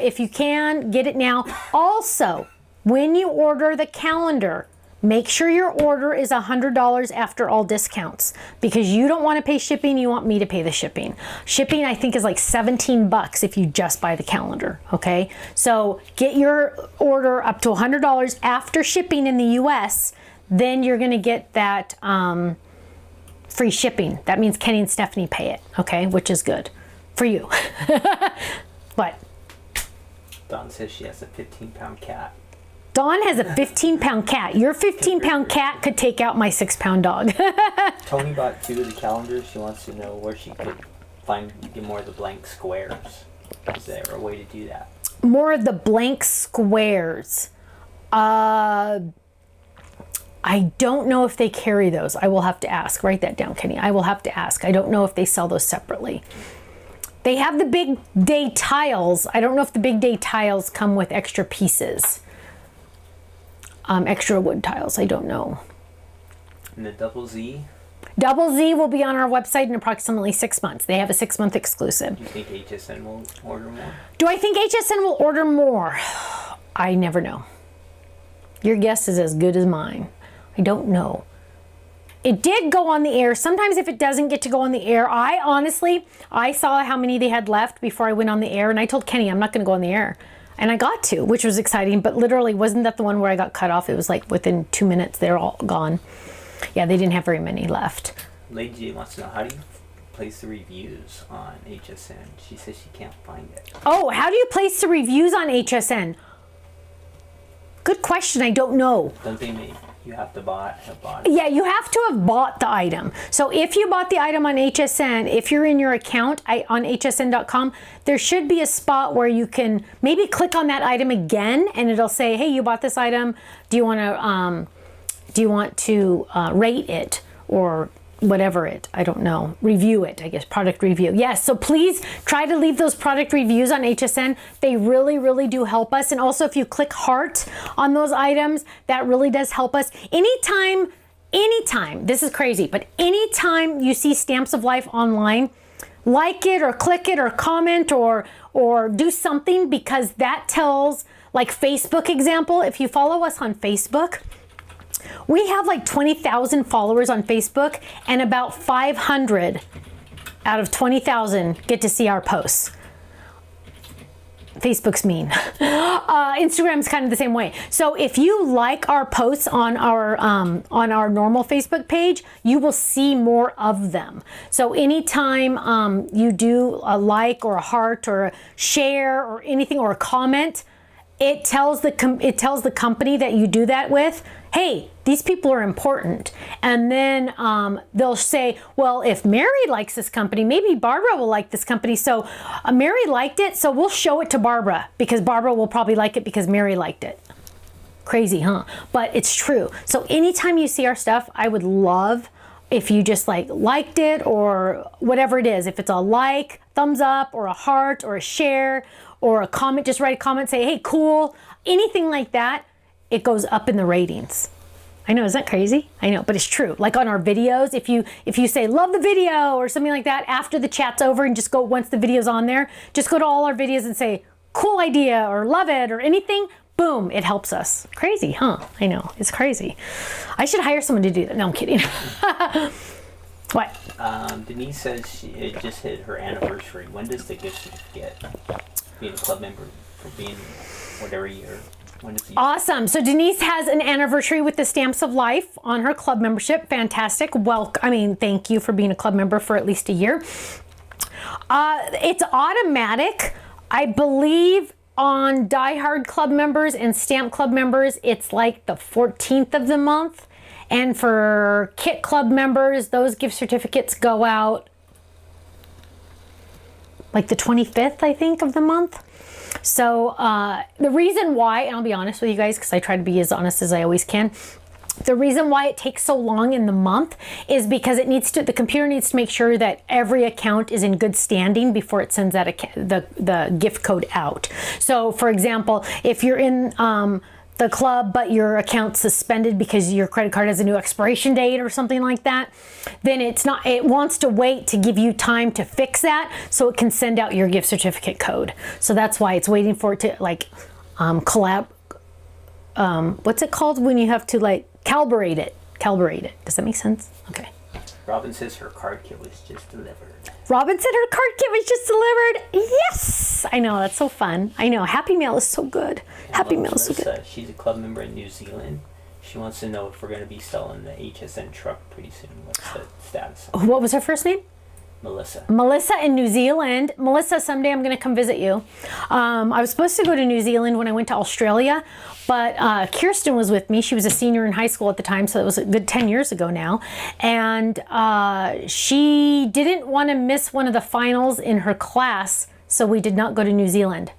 if you can, get it now. Also, when you order the calendar, make sure your order is $100 after all discounts because you don't want to pay shipping. You want me to pay the shipping. Shipping, I think, is like $17 if you just buy the calendar. Okay, so get your order up to $100 after shipping in the US. Then you're going to get that free shipping. That means Kenny and Stephanie pay it. Okay, which is good for you. What? Dawn says she has a 15-pound cat. Dawn has a 15-pound cat. Your 15-pound cat could take out my 6-pound dog. Tony bought 2 of the calendars. She wants to know where she could get more of the blank squares. Is there a way to do that? More of the blank squares. I don't know if they carry those. I will have to ask. Write that down, Kenny. I will have to ask. I don't know if they sell those separately. They have the big day tiles. I don't know if the big day tiles come with extra pieces. Extra wood tiles. I don't know. And the double Z? Double Z will be on our website in approximately 6 months. They have a 6-month exclusive. Do you think HSN will order more? Do I think HSN will order more? I never know. Your guess is as good as mine. I don't know. It did go on the air. Sometimes if it doesn't get to go on the air, I saw how many they had left before I went on the air, and I told Kenny I'm not going to go on the air. And I got to, which was exciting, but literally wasn't that the one where I got cut off? It was like within 2 minutes, they're all gone. Yeah, they didn't have very many left. Lady J wants to know, how do you place the reviews on HSN? She says she can't find it. Oh, how do you place the reviews on HSN? Good question. I don't know. Don't they make you have bought it? Yeah, you have to have bought the item. So if you bought the item on HSN, if you're in your account on hsn.com, there should be a spot where you can maybe click on that item again, and it'll say, "Hey, you bought this item. Do you want to rate it or whatever it? I don't know. Review it. I guess product review." Yes. So please try to leave those product reviews on HSN. They really, really do help us. And also, if you click heart on those items, that really does help us. Anytime, this is crazy, but anytime you see Stamps of Life online, like it or click it or comment or do something, because that tells, like Facebook example, if you follow us on Facebook, we have like 20,000 followers on Facebook, and about 500 out of 20,000 get to see our posts. Facebook's mean. Instagram's kind of the same way. So if you like our posts on our normal Facebook page, you will see more of them. So anytime you do a like or a heart or a share or anything or a comment, it tells the company that you do that with, hey, these people are important. And then they'll say, well, if Mary likes this company, maybe Barbara will like this company. So Mary liked it, so we'll show it to Barbara because Barbara will probably like it because Mary liked it. Crazy, huh? But it's true. So anytime you see our stuff, I would love if you just like liked it or whatever it is. If it's a like, thumbs up, or a heart, or a share, or a comment, just write a comment, say, hey, cool, anything like that, it goes up in the ratings. I know, isn't that crazy? I know, but it's true. Like on our videos, if you say love the video or something like that after the chat's over, and just go, once the video's on there, just go to all our videos and say cool idea or love it or anything, boom, it helps us. Crazy, huh? I know, it's crazy. I should hire someone to do that. No, I'm kidding. What? Denise says it just hit her anniversary. When does the gift certificate, being a club member for being whatever year? When does Awesome. So Denise has an anniversary with the Stamps of Life on her club membership. Fantastic. Thank you for being a club member for at least a year. It's automatic. I believe on Die Hard club members and Stamp club members, it's like the 14th of the month. And for Kit club members, those gift certificates go out like the 25th, I think, of the month. So the reason why, and I'll be honest with you guys, because I try to be as honest as I always can, the reason why it takes so long in the month is because the computer needs to make sure that every account is in good standing before it sends the gift code out. So for example, if you're in the club but your account's suspended because your credit card has a new expiration date or something like that, then it wants to wait to give you time to fix that so it can send out your gift certificate code. So that's why it's waiting for it to what's it called when you have to calibrate it? Does that make sense? Okay. Robin says her card kit was just delivered. Robin said her card kit was just delivered. Yes! I know, that's so fun. I know, Happy Mail is so good. Happy Mail is so good. She's a club member in New Zealand. She wants to know if we're going to be selling the HSN truck pretty soon. What's the status? What was her first name? Melissa. Melissa in New Zealand. Melissa, someday I'm going to come visit you. I was supposed to go to New Zealand when I went to Australia, but Kirsten was with me. She was a senior in high school at the time, so it was a good 10 years ago now. And she didn't want to miss one of the finals in her class, so we did not go to New Zealand.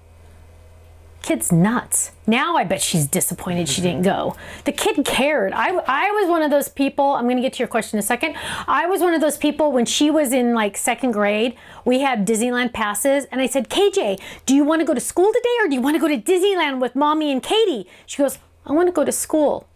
Kid's nuts. Now I bet she's disappointed she didn't go. The kid cared. I was one of those people, I'm going to get to your question in a second. I was one of those people when she was in second grade, we had Disneyland passes, and I said, KJ, do you want to go to school today or do you want to go to Disneyland with Mommy and Katie? She goes, I want to go to school.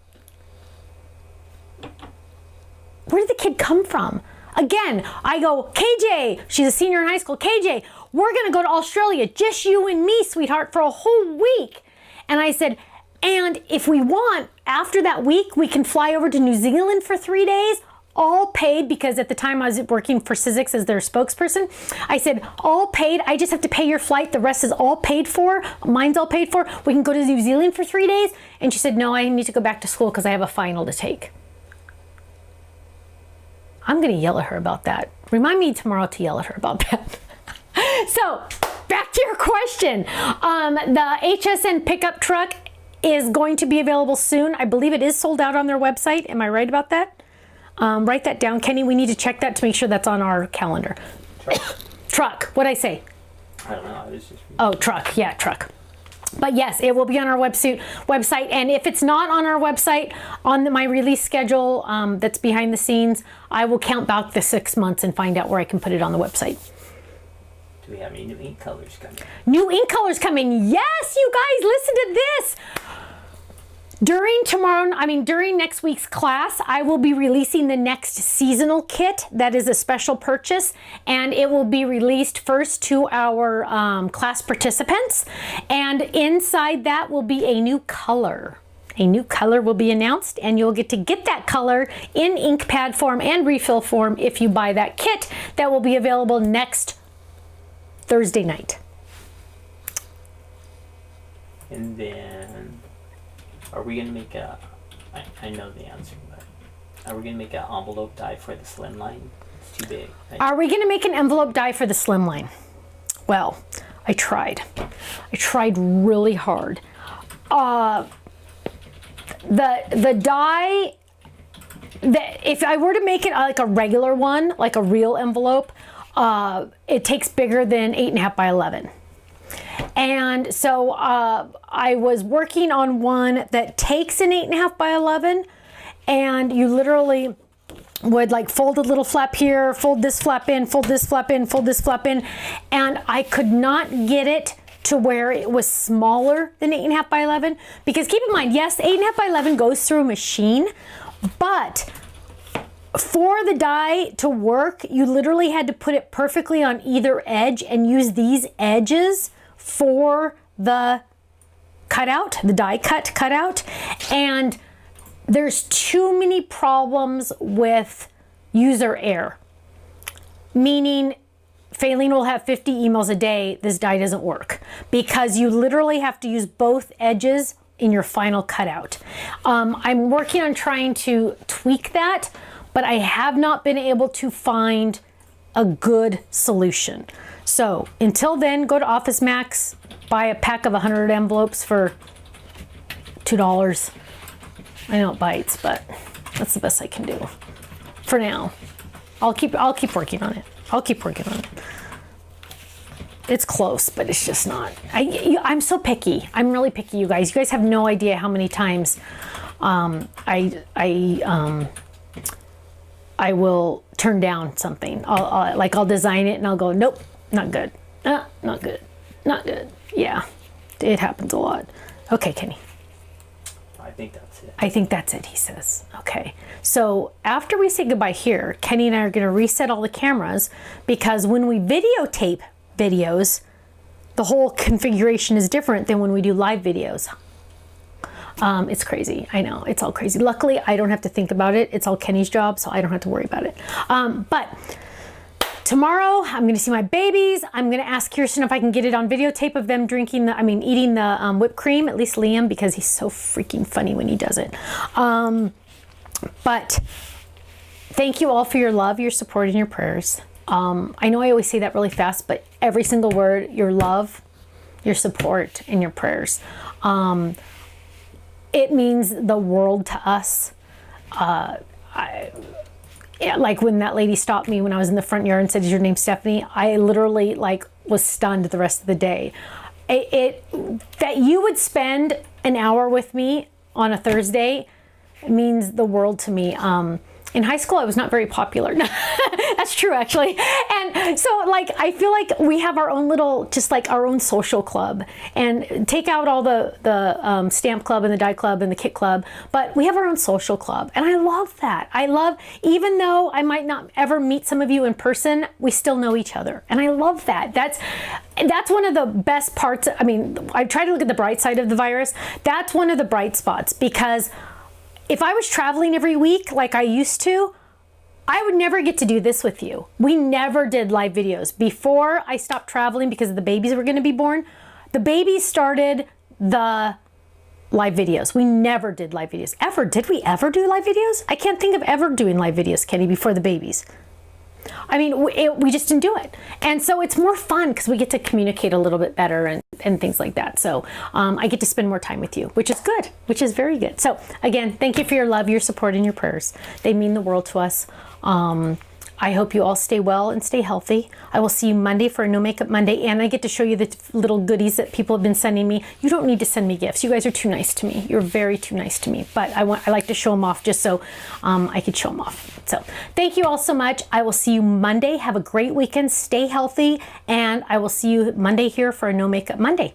Where did the kid come from? Again, I go, KJ, she's a senior in high school, KJ, we're going to go to Australia, just you and me, sweetheart, for a whole week. And I said, and if we want, after that week, we can fly over to New Zealand for 3 days, all paid, because at the time I was working for Sizzix as their spokesperson. I said, all paid, I just have to pay your flight, the rest is all paid for, mine's all paid for, we can go to New Zealand for 3 days. And she said, no, I need to go back to school because I have a final to take. I'm going to yell at her about that. Remind me tomorrow to yell at her about that. So, back to your question. The HSN pickup truck is going to be available soon. I believe it is sold out on their website. Am I right about that? Write that down, Kenny. We need to check that to make sure that's on our calendar. Truck. What'd I say? I don't know. I was just... Oh, truck. Yeah, truck. But yes, it will be on our website. And if it's not on our website, on my release schedule that's behind the scenes, I will count back the 6 months and find out where I can put it on the website. Do we have any new ink colors coming? New ink colors coming. Yes, you guys, listen to this. During next week's class, I will be releasing the next seasonal kit. That is a special purchase, and it will be released first to our class participants. And inside that will be a new color. A new color will be announced, and you'll get to get that color in ink pad form and refill form if you buy that kit. That will be available next Thursday night. And then, are we going to make I know the answer, but are we going to make an envelope die for the slim line? It's too big. Right? Are we going to make an envelope die for the slim line? Well, I tried. I tried really hard. The die, if I were to make it like a regular one, like a real envelope, it takes bigger than 8.5 by 11. And so I was working on one that takes an 8.5 by 11, and you literally would like fold a little flap here, fold this flap in, fold this flap in, fold this flap in, and I could not get it to where it was smaller than 8.5 by 11. Because keep in mind, yes, 8.5 by 11 goes through a machine, but for the die to work, you literally had to put it perfectly on either edge and use these edges for the cutout, the die cut cutout. And there's too many problems with user error, meaning Faylene will have 50 emails a day, this die doesn't work, because you literally have to use both edges in your final cutout. I'm working on trying to tweak that, but I have not been able to find a good solution. So until then, go to Office Max, buy a pack of 100 envelopes for $2. I know it bites, but that's the best I can do for now. I'll keep working on it. I'll keep working on it. It's close, but it's just not. I'm so picky. I'm really picky, you guys. You guys have no idea how many times I will turn down something. I'll design it and I'll go, nope, not good. Not good. Not good. Yeah, it happens a lot. Okay, Kenny. I think that's it. I think that's it, he says. Okay. So after we say goodbye here, Kenny and I are going to reset all the cameras, because when we videotape videos, the whole configuration is different than when we do live videos. It's crazy. I know, it's all crazy. Luckily, I don't have to think about it. It's all Kenny's job, so I don't have to worry about it. But tomorrow, I'm going to see my babies. I'm going to ask Kirsten if I can get it on videotape of them eating the whipped cream, at least Liam, because he's so freaking funny when he does it. But thank you all for your love, your support, and your prayers. I know I always say that really fast, but every single word, your love, your support, and your prayers. It means the world to us. Like when that lady stopped me when I was in the front yard and said, "Is your name Stephanie?" I literally was stunned the rest of the day. That you would spend an hour with me on a Thursday means the world to me. In high school, I was not very popular. That's true, actually. And so, I feel like we have our own little, just our own social club. And take out all the stamp club and the die club and the kit club, but we have our own social club. And I love that. Even though I might not ever meet some of you in person, we still know each other. And I love that. That's one of the best parts. I mean, I try to look at the bright side of the virus. That's one of the bright spots, because if I was traveling every week like I used to, I would never get to do this with you. We never did live videos. Before I stopped traveling because the babies were going to be born, the babies started the live videos. We never did live videos. Ever. Did we ever do live videos? I can't think of ever doing live videos, Kenny, before the babies. I mean, we just didn't do it. And so it's more fun because we get to communicate a little bit better and things like that. So I get to spend more time with you, which is good, which is very good. So again, thank you for your love, your support, and your prayers. They mean the world to us. I hope you all stay well and stay healthy. I will see you Monday for a No Makeup Monday, and I get to show you the little goodies that people have been sending me. You don't need to send me gifts. You guys are too nice to me. You're very too nice to me, but I like to show them off just so I could show them off. So thank you all so much. I will see you Monday. Have a great weekend. Stay healthy, and I will see you Monday here for a No Makeup Monday.